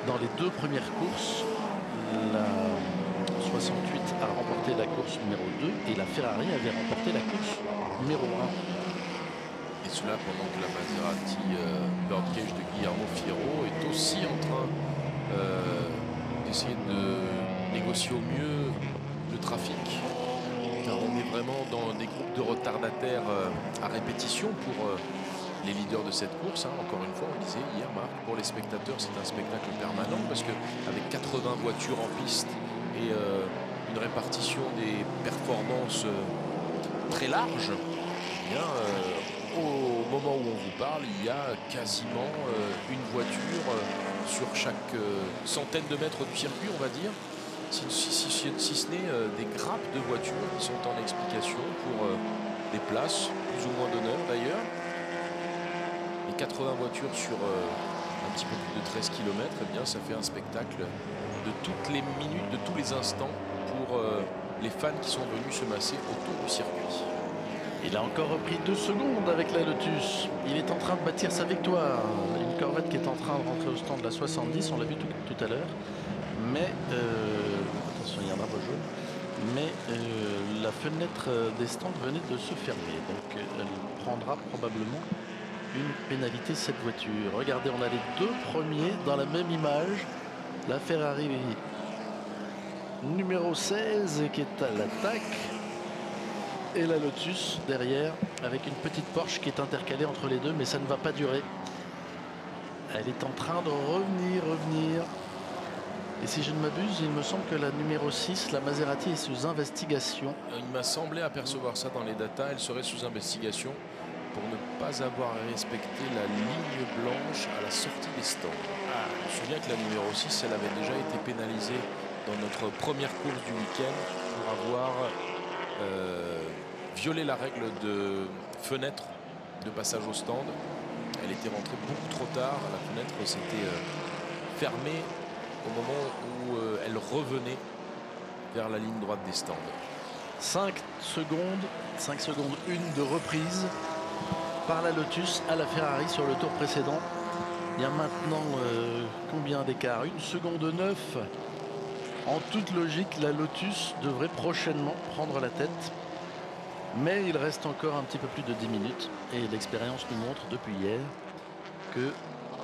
Speaker 1: dans les 2 premières courses. La 68 a remporté la course numéro 2 et la Ferrari avait remporté la course numéro 1.
Speaker 2: Et cela pendant que la Maserati Birdcage de Guillermo Fierro est aussi en train d'essayer de négocier au mieux le trafic. Car on est vraiment dans des groupes de retardataires à répétition pour les leaders de cette course. Encore une fois, on disait hier, Marc, pour les spectateurs, c'est un spectacle permanent parce qu'avec 80 voitures en piste et une répartition des performances très large, eh bien, au moment où on vous parle, il y a quasiment une voiture sur chaque centaine de mètres du circuit, on va dire, si ce n'est des grappes de voitures qui sont en explication pour des places, plus ou moins d'honneur d'ailleurs. Les 80 voitures sur un petit peu plus de 13 km, eh bien, ça fait un spectacle de toutes les minutes, de tous les instants pour les fans qui sont venus se masser autour du circuit.
Speaker 1: Il a encore repris 2 secondes avec la Lotus. Il est en train de bâtir sa victoire. Une Corvette qui est en train de rentrer au stand de la 70, on l'a vu tout à l'heure. Mais, attention, il y a un arbre jaune. Mais la fenêtre des stands venait de se fermer. Donc elle prendra probablement une pénalité, cette voiture. Regardez, on a les 2 premiers dans la même image. La Ferrari numéro 16 qui est à l'attaque. Et la Lotus derrière avec une petite Porsche qui est intercalée entre les deux, mais ça ne va pas durer. Elle est en train de revenir. Et si je ne m'abuse, il me semble que la numéro 6, la Maserati, est sous investigation.
Speaker 2: Il m'a semblé apercevoir ça dans les datas. Elle serait sous investigation pour ne pas avoir respecté la ligne blanche à la sortie des stands. Je me souviens que la numéro 6, elle avait déjà été pénalisée dans notre première course du week-end pour avoir violé la règle de fenêtre de passage au stand. Elle était rentrée beaucoup trop tard. La fenêtre s'était fermée au moment où elle revenait vers la ligne droite des stands.
Speaker 1: 5 secondes 1 de reprise par la Lotus à la Ferrari sur le tour précédent. Il y a maintenant combien d'écart? 1 seconde 9. En toute logique, la Lotus devrait prochainement prendre la tête. Mais il reste encore un petit peu plus de 10 minutes. Et l'expérience nous montre depuis hier que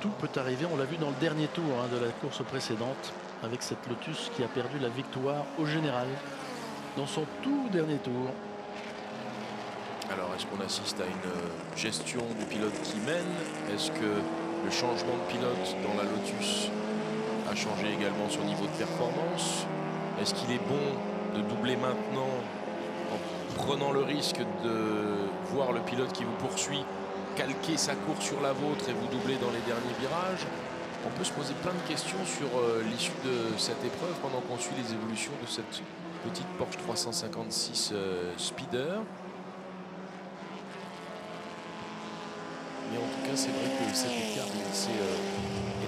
Speaker 1: tout peut arriver. On l'a vu dans le dernier tour de la course précédente avec cette Lotus qui a perdu la victoire au général dans son tout dernier tour.
Speaker 2: Alors, est-ce qu'on assiste à une gestion du pilote qui mène? Est-ce que le changement de pilote dans la Lotus a changé également son niveau de performance? Est-ce qu'il est bon de doubler maintenant en prenant le risque de voir le pilote qui vous poursuit calquer sa course sur la vôtre et vous doubler dans les derniers virages? On peut se poser plein de questions sur l'issue de cette épreuve pendant qu'on suit les évolutions de cette petite Porsche 356 Speeder. Mais en tout cas, c'est vrai que cet écart s'est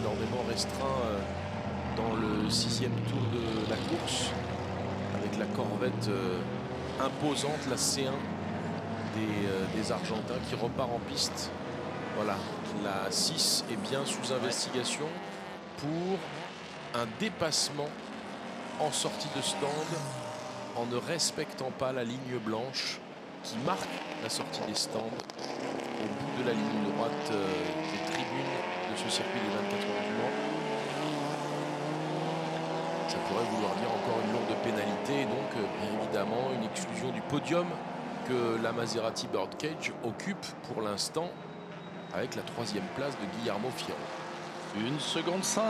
Speaker 2: énormément restreint dans le 6e tour de la course, avec la Corvette imposante, la C1 des Argentins qui repart en piste. Voilà, la 6 est bien sous investigation pour un dépassement en sortie de stand en ne respectant pas la ligne blanche qui marque la sortie des stands au bout de la ligne droite des tribunes de ce circuit des 24 heures du Mans. Ça pourrait vouloir dire encore une lourde pénalité et donc bien évidemment une exclusion du podium que la Maserati Birdcage occupe pour l'instant avec la 3e place de Guillermo Fierro.
Speaker 1: 1 seconde 5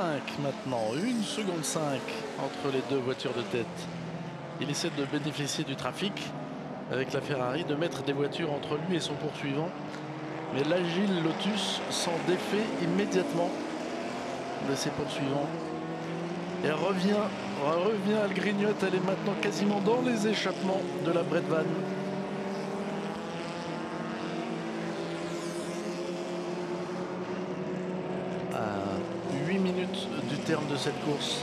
Speaker 1: maintenant, 1 seconde 5 entre les deux voitures de tête. Il essaie de bénéficier du trafic avec la Ferrari, de mettre des voitures entre lui et son poursuivant. Mais l'agile Lotus s'en défait immédiatement de ses poursuivants. Et revient, elle grignote, elle est maintenant quasiment dans les échappements de la Brett Van. À 8 minutes du terme de cette course.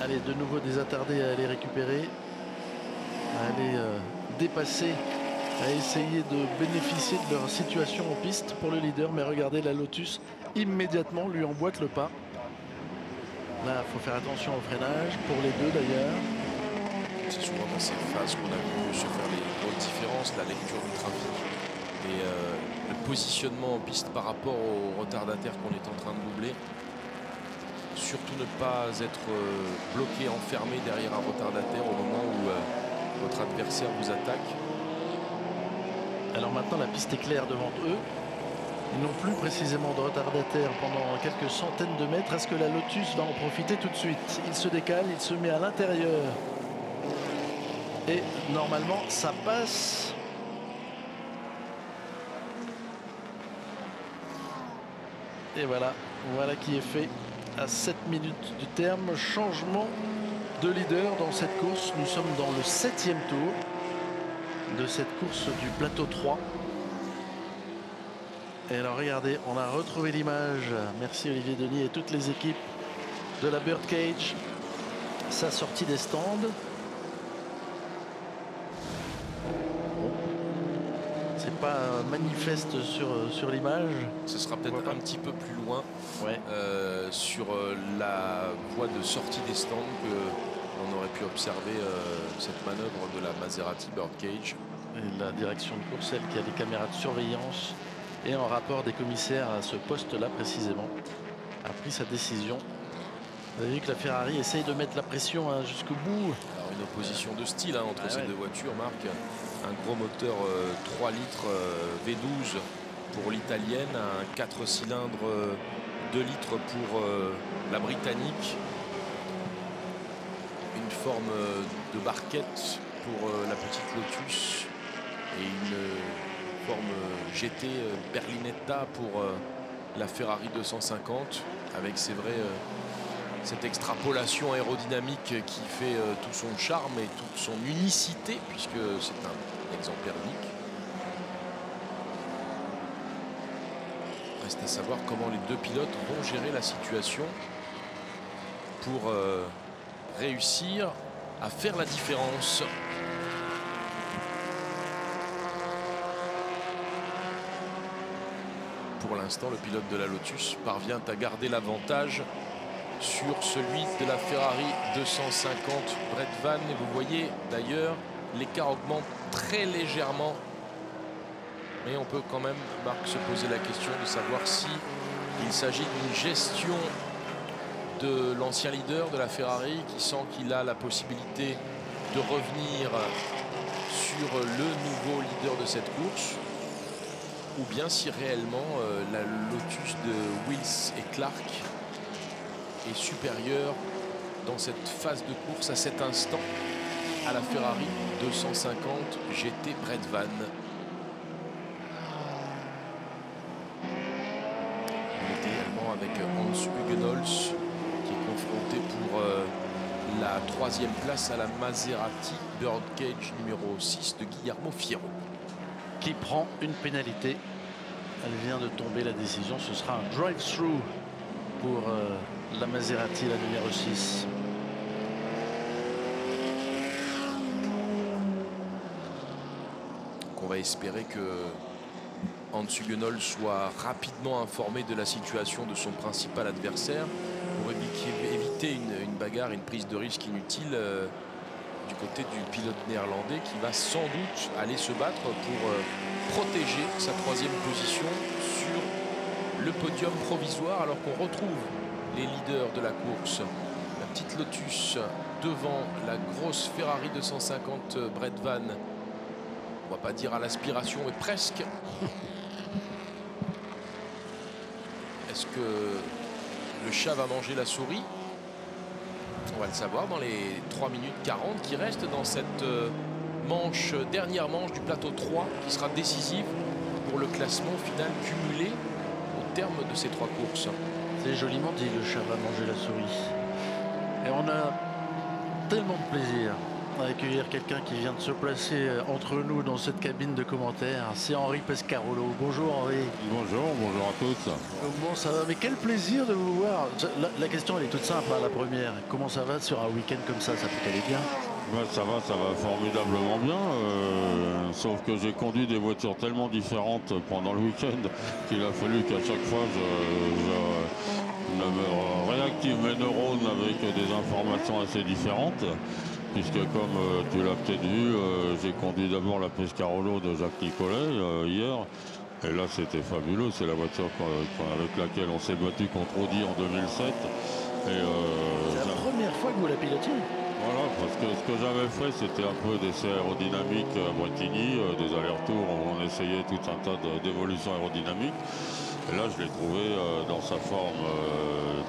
Speaker 1: Allez, de nouveau des attardés à aller récupérer, à aller dépasser, à essayer de bénéficier de leur situation en piste pour le leader. Mais regardez, la Lotus immédiatement lui emboîte le pas. Là, il faut faire attention au freinage, pour les deux d'ailleurs.
Speaker 2: C'est souvent dans ces phases qu'on a vu se faire les grosses différences, la lecture du trafic et le positionnement en piste par rapport au retardataire qu'on est en train de doubler. Surtout ne pas être bloqué, enfermé derrière un retardataire au moment où votre adversaire vous attaque.
Speaker 1: Alors maintenant, la piste est claire devant eux. Ils n'ont plus précisément de retardataire pendant quelques centaines de mètres. Est-ce que la Lotus va en profiter tout de suite? Il se décale, il se met à l'intérieur. Et normalement, ça passe. Et voilà, voilà qui est fait à 7 minutes du terme. Changement de leader dans cette course. Nous sommes dans le 7e tour de cette course du plateau 3. Et alors regardez, on a retrouvé l'image. Merci Olivier Denis et toutes les équipes de la Birdcage. Sa sortie des stands. C'est pas manifeste sur l'image.
Speaker 2: Ce sera peut-être un petit peu plus loin,
Speaker 1: ouais.
Speaker 2: Sur la voie de sortie des stands que on aurait pu observer cette manœuvre de la Maserati Birdcage.
Speaker 1: Et la direction de course, elle qui a des caméras de surveillance et en rapport des commissaires à ce poste-là précisément, a pris sa décision. Vous avez vu que la Ferrari essaye de mettre la pression jusqu'au bout.
Speaker 2: Alors une opposition de style entre ces deux voitures, Marc. Un gros moteur 3 litres V12 pour l'italienne, un 4 cylindres 2 litres pour la britannique. Une forme de barquette pour la petite Lotus et une forme GT Berlinetta pour la Ferrari 250 avec, c'est vrai, cette extrapolation aérodynamique qui fait tout son charme et toute son unicité puisque c'est un exemplaire unique. Reste à savoir comment les deux pilotes vont gérer la situation pour réussir à faire la différence. Pour l'instant, le pilote de la Lotus parvient à garder l'avantage sur celui de la Ferrari 250 Brett Van. Et vous voyez d'ailleurs, l'écart augmente très légèrement. Mais on peut quand même, Marc, se poser la question de savoir si il s'agit d'une gestion de l'ancien leader de la Ferrari qui sent qu'il a la possibilité de revenir sur le nouveau leader de cette course, ou bien si réellement la Lotus de Wills et Clark est supérieure dans cette phase de course à cet instant à la Ferrari 250 GT Brett Van. On est également avec Hans Hugenholz qui est confronté pour la 3e place à la Maserati Birdcage numéro 6 de Guillermo Fierro.
Speaker 1: Qui prend une pénalité. Elle vient de tomber, la décision. Ce sera un drive-through pour la Maserati, la numéro 6.
Speaker 2: On va espérer que Hans Hugenholz soit rapidement informé de la situation de son principal adversaire pour éviter une bagarre, une prise de risque inutile du côté du pilote néerlandais qui va sans doute aller se battre pour protéger sa 3e position sur le podium provisoire, alors qu'on retrouve les leaders de la course. La petite Lotus devant la grosse Ferrari 250 Brett Van. On va pas dire à l'aspiration, mais presque. Est-ce que le chat va manger la souris? On va le savoir dans les 3 minutes 40 qui restent dans cette dernière manche du plateau 3 qui sera décisive pour le classement final cumulé au terme de ces 3 courses.
Speaker 1: C'est joliment dit, le chat va manger la souris. Et on a tellement de plaisir à accueillir quelqu'un qui vient de se placer entre nous dans cette cabine de commentaires. C'est Henri Pescarolo. Bonjour Henri.
Speaker 3: Bonjour à tous.
Speaker 1: Bon, ça va, mais quel plaisir de vous voir. La question elle est toute simple, hein, la première. Comment ça va sur un week-end comme ça? Ça peut aller bien?
Speaker 3: Ben, ça va formidablement bien. Sauf que j'ai conduit des voitures tellement différentes pendant le week-end qu'il a fallu qu'à chaque fois je me réactive mes neurones avec des informations assez différentes. Puisque comme tu l'as peut-être vu, j'ai conduit d'abord la Pescarolo de Jacques Nicolet hier. Et là c'était fabuleux, c'est la voiture avec laquelle on s'est battu contre Audi en 2007.
Speaker 1: C'est la première fois que vous la pilotiez?
Speaker 3: Voilà, parce que ce que j'avais fait, c'était un peu d'essais aérodynamiques à Bretigny, des allers-retours où on essayait tout un tas d'évolutions aérodynamiques. Et là, je l'ai trouvé dans sa forme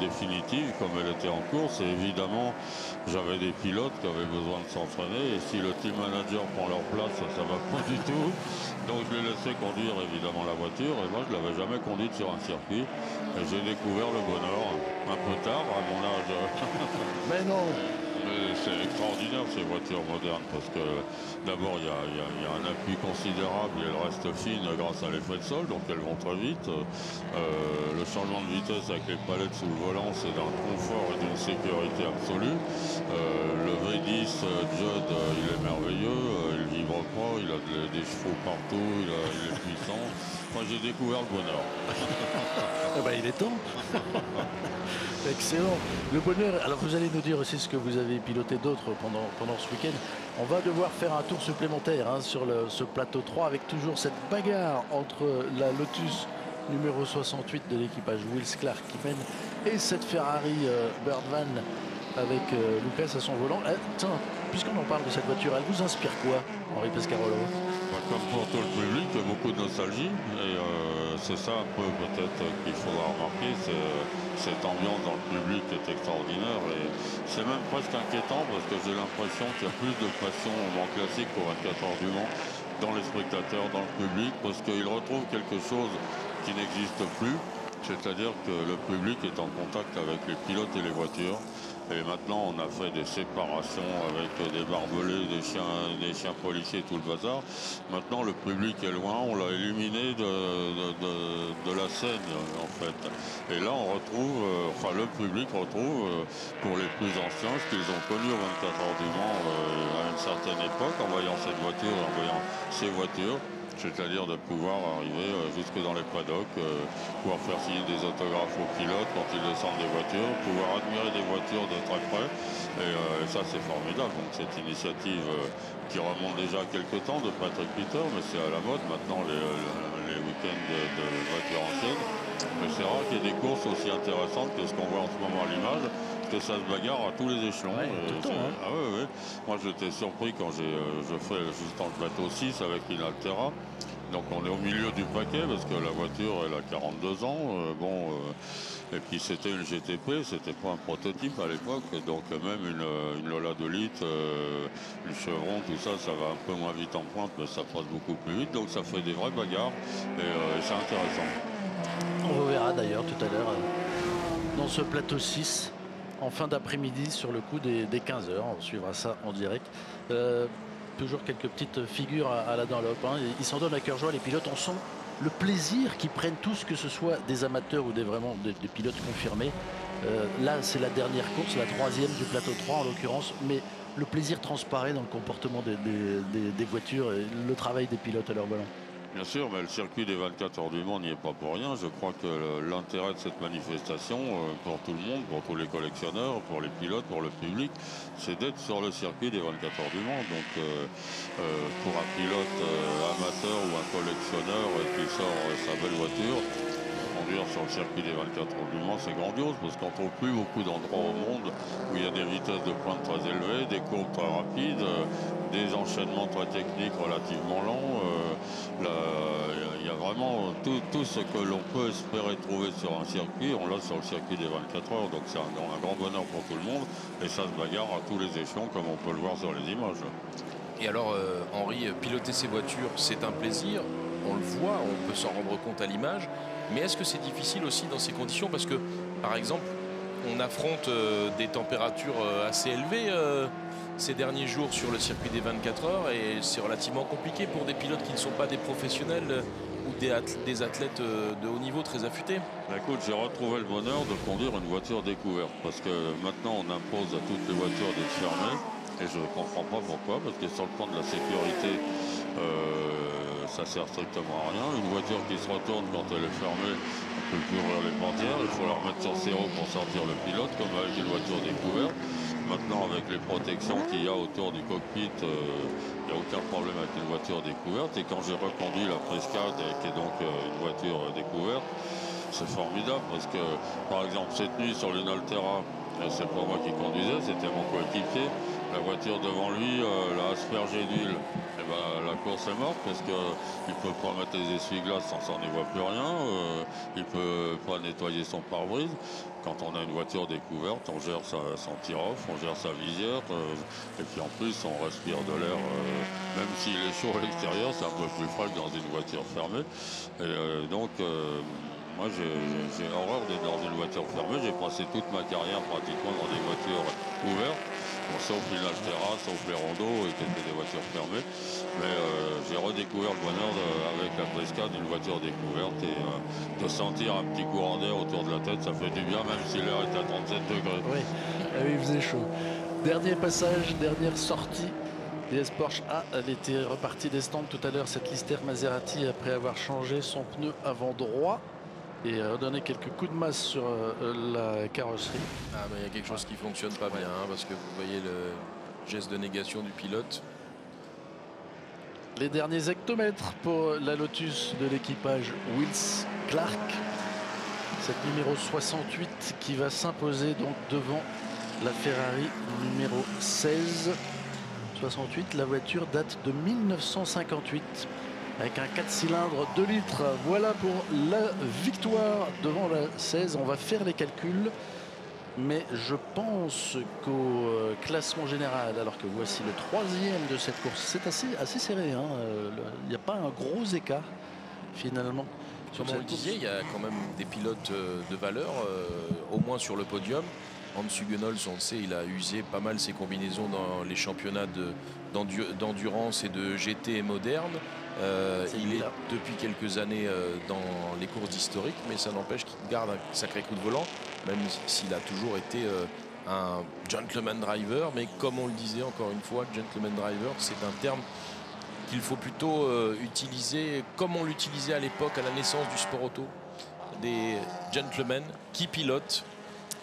Speaker 3: définitive, comme elle était en course. Et évidemment, j'avais des pilotes qui avaient besoin de s'entraîner. Et si le team manager prend leur place, ça va pas du tout. Donc, je l'ai laissé conduire, évidemment, la voiture. Et moi, je ne l'avais jamais conduite sur un circuit. Et j'ai découvert le bonheur, un peu tard, à mon âge.
Speaker 1: Mais non.
Speaker 3: C'est extraordinaire ces voitures modernes parce que d'abord il y a un appui considérable et elles restent fines grâce à l'effet de sol, donc elles vont très vite. Le changement de vitesse avec les palettes sous le volant, c'est d'un confort et d'une sécurité absolue. Le V10 Judd, il est merveilleux, il vibre pas, il a des chevaux partout, il est puissant. Moi j'ai découvert le bonheur.
Speaker 1: Ah bah, il est temps. Excellent. Le bonheur. Alors vous allez nous dire aussi ce que vous avez piloté d'autres pendant ce week-end. On va devoir faire un tour supplémentaire hein, sur ce plateau 3 avec toujours cette bagarre entre la Lotus numéro 68 de l'équipage Wills Clark qui mène et cette Ferrari Birdman avec Lucas à son volant. Tiens, puisqu'on en parle de cette voiture, elle vous inspire quoi, Henri Pescarolo?
Speaker 3: Comme pour tout le public, beaucoup de nostalgie. Et c'est ça un peu peut-être qu'il faudra remarquer. Cette ambiance dans le public est extraordinaire. Et c'est même presque inquiétant parce que j'ai l'impression qu'il y a plus de passion au Mans classique qu'au 24 heures du Mans dans les spectateurs, dans le public, parce qu'ils retrouvent quelque chose qui n'existe plus. C'est-à-dire que le public est en contact avec les pilotes et les voitures. Et maintenant, on a fait des séparations avec des barbelés, des chiens policiers, tout le bazar. Maintenant, le public est loin, on l'a éliminé de la scène, en fait. Et là, on retrouve, le public retrouve, pour les plus anciens, ce qu'ils ont connu au 24 heures du Mans à une certaine époque, en voyant cette voiture, en voyant ces voitures. C'est-à-dire de pouvoir arriver jusque dans les paddocks, pouvoir faire signer des autographes aux pilotes quand ils descendent des voitures, pouvoir admirer des voitures de très près. Et ça, c'est formidable. Donc cette initiative qui remonte déjà à quelques temps de Patrick Peter, mais c'est à la mode maintenant les week-ends de voitures anciennes. Mais c'est rare qu'il y ait des courses aussi intéressantes que ce qu'on voit en ce moment à l'image. Que ça se bagarre à tous les échelons.
Speaker 1: Ouais, tout le temps, hein.
Speaker 3: Ah ouais. Moi j'étais surpris quand je fais juste dans le plateau 6 avec une Altera. Donc on est au milieu du paquet parce que la voiture elle a 42 ans. Et puis c'était une GTP, c'était pas un prototype à l'époque. Donc même une Lola de litre, une Chevron, tout ça, ça va un peu moins vite en pointe, mais ça passe beaucoup plus vite. Donc ça fait des vraies bagarres et c'est intéressant.
Speaker 1: On vous verra d'ailleurs tout à l'heure dans ce plateau 6. En fin d'après-midi sur le coup des 15h. On suivra ça en direct. Toujours quelques petites figures à la Dunlop. Hein. Ils s'en donnent à cœur joie, les pilotes. On sent le plaisir qu'ils prennent tous, que ce soit des amateurs ou des pilotes confirmés. Là, c'est la dernière course, la troisième du plateau 3 en l'occurrence. Mais le plaisir transparaît dans le comportement des voitures et le travail des pilotes à leur volant.
Speaker 3: Bien sûr, mais le circuit des 24 heures du Mans n'y est pas pour rien. Je crois que l'intérêt de cette manifestation, pour tout le monde, pour tous les collectionneurs, pour les pilotes, pour le public, c'est d'être sur le circuit des 24 heures du Mans. Donc, pour un pilote amateur ou un collectionneur qui sort sa belle voiture, conduire sur le circuit des 24 heures du Mans, c'est grandiose parce qu'on ne trouve plus beaucoup d'endroits au monde où il y a des vitesses de pointe très élevées, des courbes très rapides, des enchaînements très techniques relativement longs. Il y a vraiment tout ce que l'on peut espérer trouver sur un circuit. On l'a sur le circuit des 24 heures, donc c'est un grand bonheur pour tout le monde. Et ça se bagarre à tous les échelons, comme on peut le voir sur les images.
Speaker 2: Et alors, Henri, piloter ces voitures, c'est un plaisir. On le voit, on peut s'en rendre compte à l'image. Mais est-ce que c'est difficile aussi dans ces conditions? Parce que, par exemple, on affronte des températures assez élevées ces derniers jours sur le circuit des 24 heures. Et c'est relativement compliqué pour des pilotes qui ne sont pas des professionnels ou des athlètes de haut niveau très affûtés.
Speaker 3: Écoute, j'ai retrouvé le bonheur de conduire une voiture découverte. Parce que maintenant, on impose à toutes les voitures d'être fermées. Et je ne comprends pas pourquoi. Parce que sur le plan de la sécurité, ça sert strictement à rien. Une voiture qui se retourne quand elle est fermée, on ne peut plus ouvrir les portières. Il faut la remettre sur zéro pour sortir le pilote, comme avec une voiture découverte. Maintenant, avec les protections qu'il y a autour du cockpit, il n'y a aucun problème avec une voiture découverte. Et quand j'ai reconduit la Prescad, qui est donc une voiture découverte, c'est formidable parce que, par exemple, cette nuit sur l'une Altera, c'est pas moi qui conduisais, c'était mon coéquipier. La voiture devant lui l'a aspergé d'huile. Et ben, la course est morte parce qu'il ne peut pas mettre les essuie-glaces, on n'y voit plus rien. Il ne peut pas nettoyer son pare-brise. Quand on a une voiture découverte, on gère son tir-off, on gère sa visière. Et puis en plus, on respire de l'air. Même s'il est chaud à l'extérieur, c'est un peu plus frais que dans une voiture fermée. Et donc, moi, j'ai horreur d'être dans une voiture fermée. J'ai passé toute ma carrière pratiquement dans des voitures ouvertes. Bon, sauf une Altera, sauf les rondeaux, et qui étaient des voitures fermées. Mais j'ai redécouvert le bonheur avec la Prescad, une voiture découverte. Et de sentir un petit courant d'air autour de la tête, ça fait du bien, même si l'air est à 37 degrés.
Speaker 1: Oui, ah oui, il faisait chaud. Dernier passage, dernière sortie. DS Porsche A, elle était repartie des stands tout à l'heure, cette Lister Maserati, après avoir changé son pneu avant droit et redonné quelques coups de masse sur la carrosserie.
Speaker 2: Ah, mais il y a quelque chose qui fonctionne pas bien, hein, parce que vous voyez le geste de négation du pilote.
Speaker 1: Les derniers hectomètres pour la Lotus de l'équipage Wills Clark. Cette numéro 68 qui va s'imposer donc devant la Ferrari numéro 16. 68, la voiture date de 1958 avec un 4 cylindres 2 litres. Voilà pour la victoire devant la 16. On va faire les calculs, mais je pense qu'au classement général, alors que voici le 3e de cette course, c'est assez serré, hein. Il n'y a pas un gros écart finalement.
Speaker 2: Comme on le disait, il y a quand même des pilotes de valeur, au moins sur le podium. Hans Hugenholz, on le sait, il a usé pas mal ses combinaisons dans les championnats d'endurance et de GT moderne. Il est depuis quelques années dans les courses d'historique, mais ça n'empêche qu'il garde un sacré coup de volant, même s'il a toujours été un gentleman driver. Mais comme on le disait encore une fois, gentleman driver, c'est un terme qu'il faut plutôt utiliser comme on l'utilisait à l'époque, à la naissance du sport auto. Des gentlemen qui pilotent.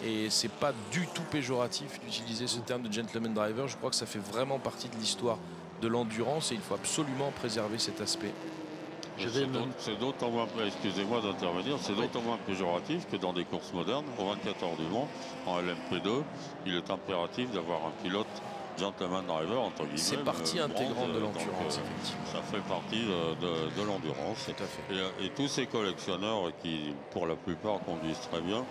Speaker 2: Et c'est pas du tout péjoratif d'utiliser ce terme de gentleman driver. Je crois que ça fait vraiment partie de l'histoire de l'endurance et il faut absolument préserver cet aspect.
Speaker 3: C'est d'autant moins, excusez-moi d'intervenir, c'est d'autant moins péjoratif que dans des courses modernes, au 24 heures du Mans, en LMP2, il est impératif d'avoir un pilote gentleman driver, entre guillemets.
Speaker 2: C'est partie intégrante de l'endurance, effectivement.
Speaker 3: Ça fait partie de l'endurance.
Speaker 2: Tout à fait.
Speaker 3: Et tous ces collectionneurs qui, pour la plupart, conduisent très bien,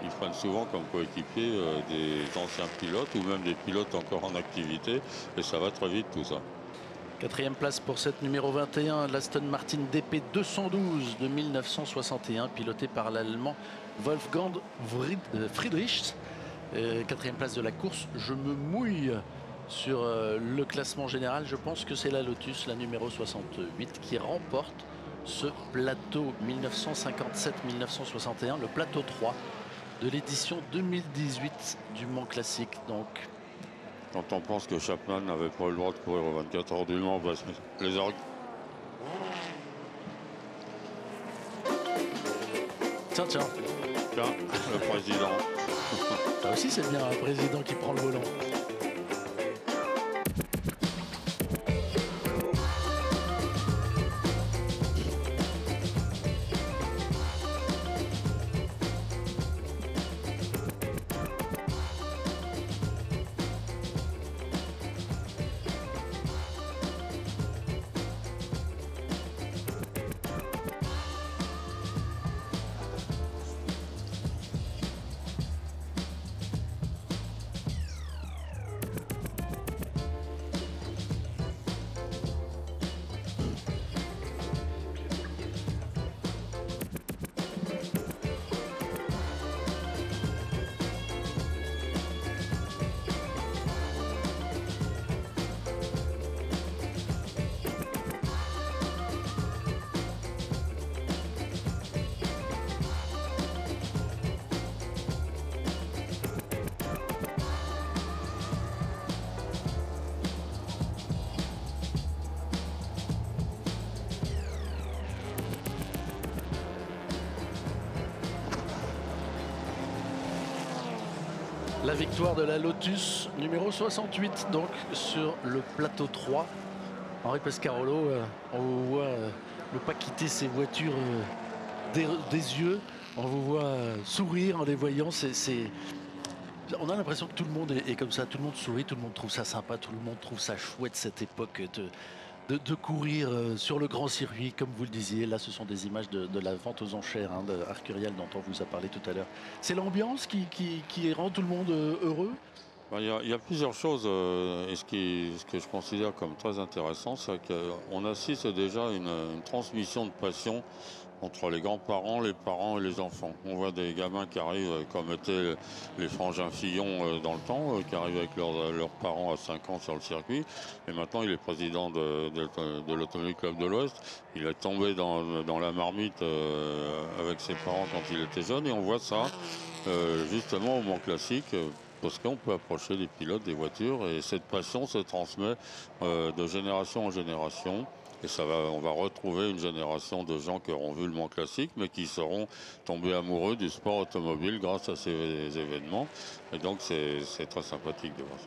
Speaker 3: ils prennent souvent comme coéquipier des anciens pilotes ou même des pilotes encore en activité. Et ça va très vite tout ça.
Speaker 1: 4e place pour cette numéro 21, l'Aston Martin DP 212 de 1961, piloté par l'Allemand Wolfgang Friedrich. 4e place de la course. Je me mouille sur le classement général. Je pense que c'est la Lotus, la numéro 68, qui remporte ce plateau 1957-1961, le plateau 3 de l'édition 2018 du Mans Classique. Donc,
Speaker 3: quand on pense que Chapman n'avait pas le droit de courir aux 24 heures du Mans, parce que les orgues.
Speaker 1: Tiens.
Speaker 3: Tiens, le président.
Speaker 1: Ça aussi, c'est bien un président qui prend le volant. La victoire de la Lotus numéro 68 donc sur le plateau 3. Henri Pescarolo, on vous voit ne pas quitter ses voitures des yeux. On vous voit sourire en les voyant. On a l'impression que tout le monde est comme ça. Tout le monde sourit, tout le monde trouve ça sympa, tout le monde trouve ça chouette cette époque de courir sur le grand circuit, comme vous le disiez. Là, ce sont des images de la vente aux enchères de Arcurial dont on vous a parlé tout à l'heure. C'est l'ambiance qui rend tout le monde heureux?
Speaker 3: Il y a plusieurs choses. Et ce que je considère comme très intéressant, c'est qu'on assiste déjà à une transmission de passion entre les grands-parents, les parents et les enfants. On voit des gamins qui arrivent, comme étaient les frangins Fillon dans le temps, qui arrivent avec leurs parents à 5 ans sur le circuit. Et maintenant, il est président de l'Automobile Club de l'Ouest. Il est tombé dans la marmite avec ses parents quand il était jeune. Et on voit ça justement au Mans Classique. Parce qu'on peut approcher des pilotes, des voitures, et cette passion se transmet de génération en génération. Et on va retrouver une génération de gens qui auront vu le Mans Classique, mais qui seront tombés amoureux du sport automobile grâce à ces événements. Et donc c'est très sympathique de voir ça.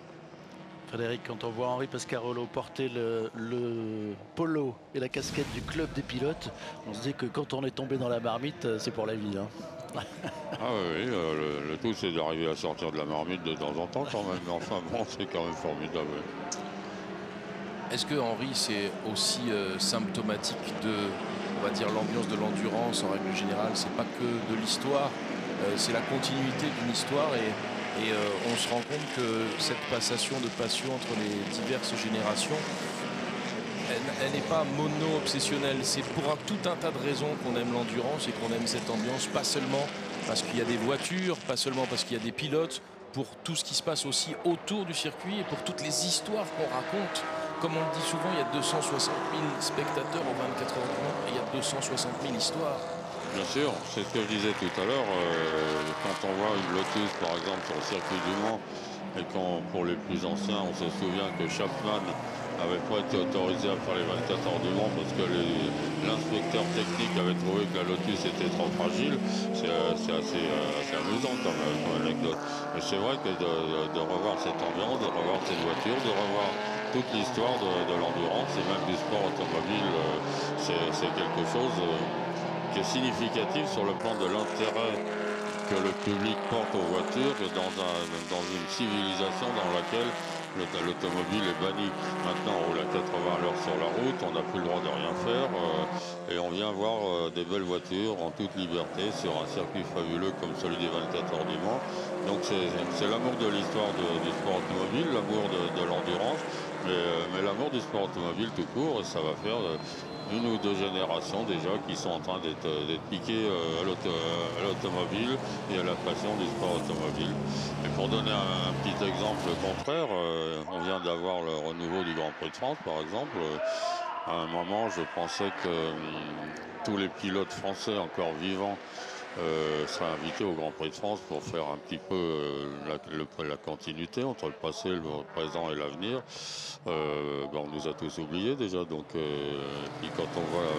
Speaker 1: Frédéric, quand on voit Henri Pescarolo porter le polo et la casquette du club des pilotes, on se dit que quand on est tombé dans la marmite, c'est pour la vie.
Speaker 3: Ah oui, le tout c'est d'arriver à sortir de la marmite de temps en temps quand même. Mais enfin bon, c'est quand même formidable.
Speaker 2: Est-ce que Henri, c'est aussi symptomatique de, on va dire, l'ambiance de l'endurance en règle générale? C'est pas que de l'histoire, c'est la continuité d'une histoire et on se rend compte que cette passation de passion entre les diverses générations, elle n'est pas mono-obsessionnelle. C'est pour tout un tas de raisons qu'on aime l'endurance et qu'on aime cette ambiance, pas seulement parce qu'il y a des voitures, pas seulement parce qu'il y a des pilotes, pour tout ce qui se passe aussi autour du circuit et pour toutes les histoires qu'on raconte. Comme on le dit souvent, il y a 260 000 spectateurs en 24 heures du Mans et il y a 260 000 histoires.
Speaker 3: Bien sûr, c'est ce que je disais tout à l'heure. Quand on voit une Lotus, par exemple, sur le circuit du Mans, et quand, pour les plus anciens, on se souvient que Chapman n'avait pas été autorisé à faire les 24 heures du Mans parce que l'inspecteur technique avait trouvé que la Lotus était trop fragile. C'est assez amusant comme anecdote. Mais c'est vrai que de revoir cette ambiance, de revoir cette voiture, de revoir toute l'histoire de l'endurance et même du sport automobile, c'est quelque chose qui est significatif sur le plan de l'intérêt que le public porte aux voitures dans une civilisation dans laquelle l'automobile est banni. Maintenant, on roule à 80 à l'heure sur la route, on n'a plus le droit de rien faire et on vient voir des belles voitures en toute liberté sur un circuit fabuleux comme celui des 24 heures du Mans. Donc c'est l'amour de l'histoire du sport automobile, l'amour de l'endurance, mais l'amour du sport automobile tout court, et ça va faire une ou deux générations déjà qui sont en train d'être piquées à l'automobile et à la passion du sport automobile. Et pour donner un petit exemple contraire, on vient d'avoir le renouveau du Grand Prix de France par exemple. À un moment, je pensais que tous les pilotes français encore vivants seraient invités au Grand Prix de France pour faire un petit peu la continuité entre le passé, le présent et l'avenir. On nous a tous oubliés déjà, donc puis quand on voit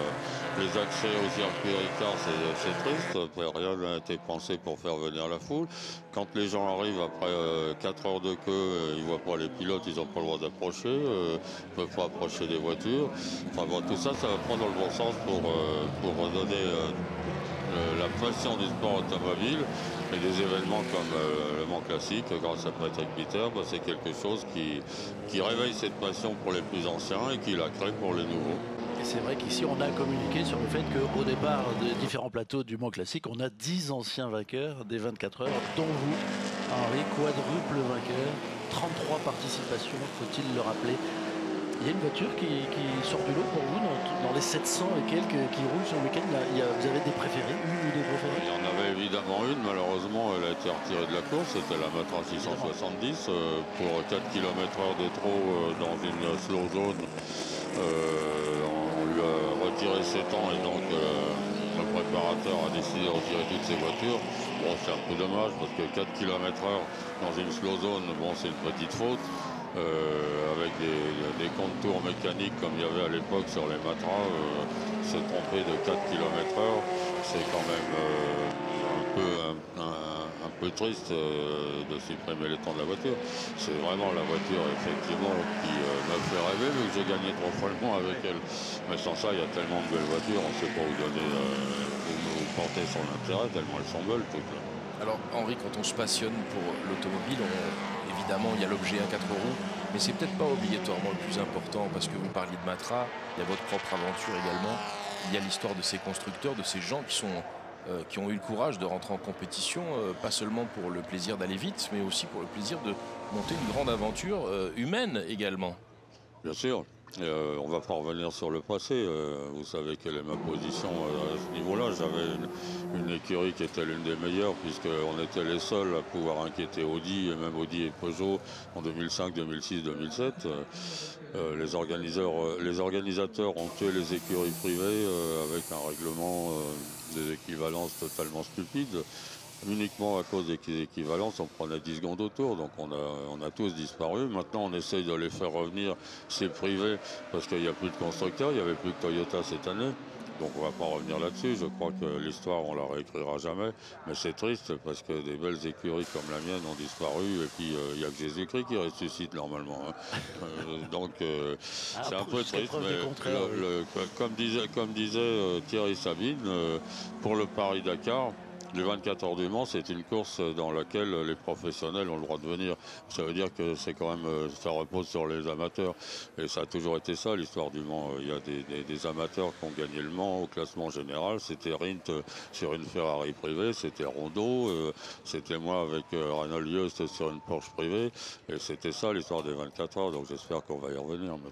Speaker 3: les accès au circuit Ricard, c'est triste, rien n'a été pensé pour faire venir la foule. Quand les gens arrivent après 4 heures de queue, ils voient pas les pilotes, ils n'ont pas le droit d'approcher, ils ne peuvent pas approcher des voitures. Enfin bon, tout ça, ça va prendre dans le bon sens pour redonner la passion du sport automobile. Et des événements comme le Mans Classique, grâce à Patrick Bitter, c'est quelque chose qui réveille cette passion pour les plus anciens et qui la crée pour les nouveaux.
Speaker 1: Et c'est vrai qu'ici, on a communiqué sur le fait qu'au départ des différents plateaux du Mans Classique, on a 10 anciens vainqueurs des 24 heures, dont vous, Henri, quadruple vainqueur, 33 participations, faut-il le rappeler. Il y a une voiture qui sort du lot pour vous dans les 700 et quelques qui roulent sur le week-end. Vous avez des préférés, une ou des préférés?
Speaker 3: Il y en avait évidemment une, malheureusement elle a été retirée de la course, c'était la Matra 670 pour 4 km/h de trop dans une slow zone. On lui a retiré ses temps et donc le préparateur a décidé de retirer toutes ses voitures. Bon, c'est un peu dommage parce que 4 km/h dans une slow zone, bon, c'est une petite faute. Avec des contours mécaniques comme il y avait à l'époque sur les Matras, se tromper de 4 km/h, c'est quand même un peu un peu triste de supprimer les temps de la voiture. C'est vraiment la voiture, effectivement, qui m'a fait rêver, mais que j'ai gagné 3 fois le mois avec elle. Mais sans ça, il y a tellement de belles voitures, on ne sait pas où donner, où porter son intérêt, tellement elles sont belles toutes.
Speaker 2: Alors Henri, quand on se passionne pour l'automobile, évidemment il y a l'objet à 4 roues, mais c'est peut-être pas obligatoirement le plus important, parce que vous parliez de Matra, il y a votre propre aventure également, il y a l'histoire de ces constructeurs, de ces gens qui ont eu le courage de rentrer en compétition, pas seulement pour le plaisir d'aller vite, mais aussi pour le plaisir de monter une grande aventure humaine également.
Speaker 3: Bien sûr. On va pas revenir sur le passé. Vous savez quelle est ma position à ce niveau-là. J'avais une écurie qui était l'une des meilleures, puisqu'on était les seuls à pouvoir inquiéter Audi, et même Audi et Peugeot en 2005, 2006, 2007. Les organisateurs ont tué les écuries privées avec un règlement des équivalences totalement stupide. Uniquement à cause des équivalences, on prenait 10 secondes au tour, donc on a tous disparu. Maintenant, on essaye de les faire revenir, ces privés, parce qu'il n'y a plus de constructeurs, il n'y avait plus que Toyota cette année. Donc on ne va pas revenir là-dessus. Je crois que l'histoire, on la réécrira jamais. Mais c'est triste, parce que des belles écuries comme la mienne ont disparu, et puis il n'y a que Jésus-Christ qui ressuscite normalement. Hein. Donc c'est un peu triste, mais comme disait Thierry Sabine, pour le Paris-Dakar, les 24 heures du Mans, c'est une course dans laquelle les professionnels ont le droit de venir. Ça veut dire que c'est quand même, ça repose sur les amateurs. Et ça a toujours été ça, l'histoire du Mans. Il y a des amateurs qui ont gagné le Mans au classement général. C'était Rindt sur une Ferrari privée, c'était Rondeau, c'était moi avec Renault Yost sur une Porsche privée. Et c'était ça, l'histoire des 24 heures. Donc j'espère qu'on va y revenir maintenant.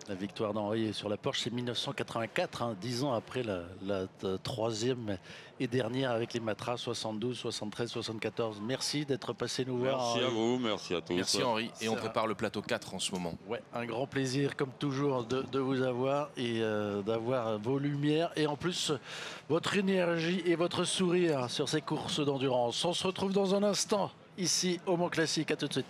Speaker 1: La victoire d'Henri sur la Porsche, c'est 1984, hein, 10 ans après la troisième et dernière avec les Matra, 72, 73, 74. Merci d'être passé nous voir.
Speaker 3: Merci à vous, merci à tous.
Speaker 2: Merci Henri, et on prépare le plateau 4 en ce moment.
Speaker 1: Ouais, un grand plaisir comme toujours de vous avoir et d'avoir vos lumières et en plus votre énergie et votre sourire sur ces courses d'endurance. On se retrouve dans un instant ici au Mans Classique, à tout de suite.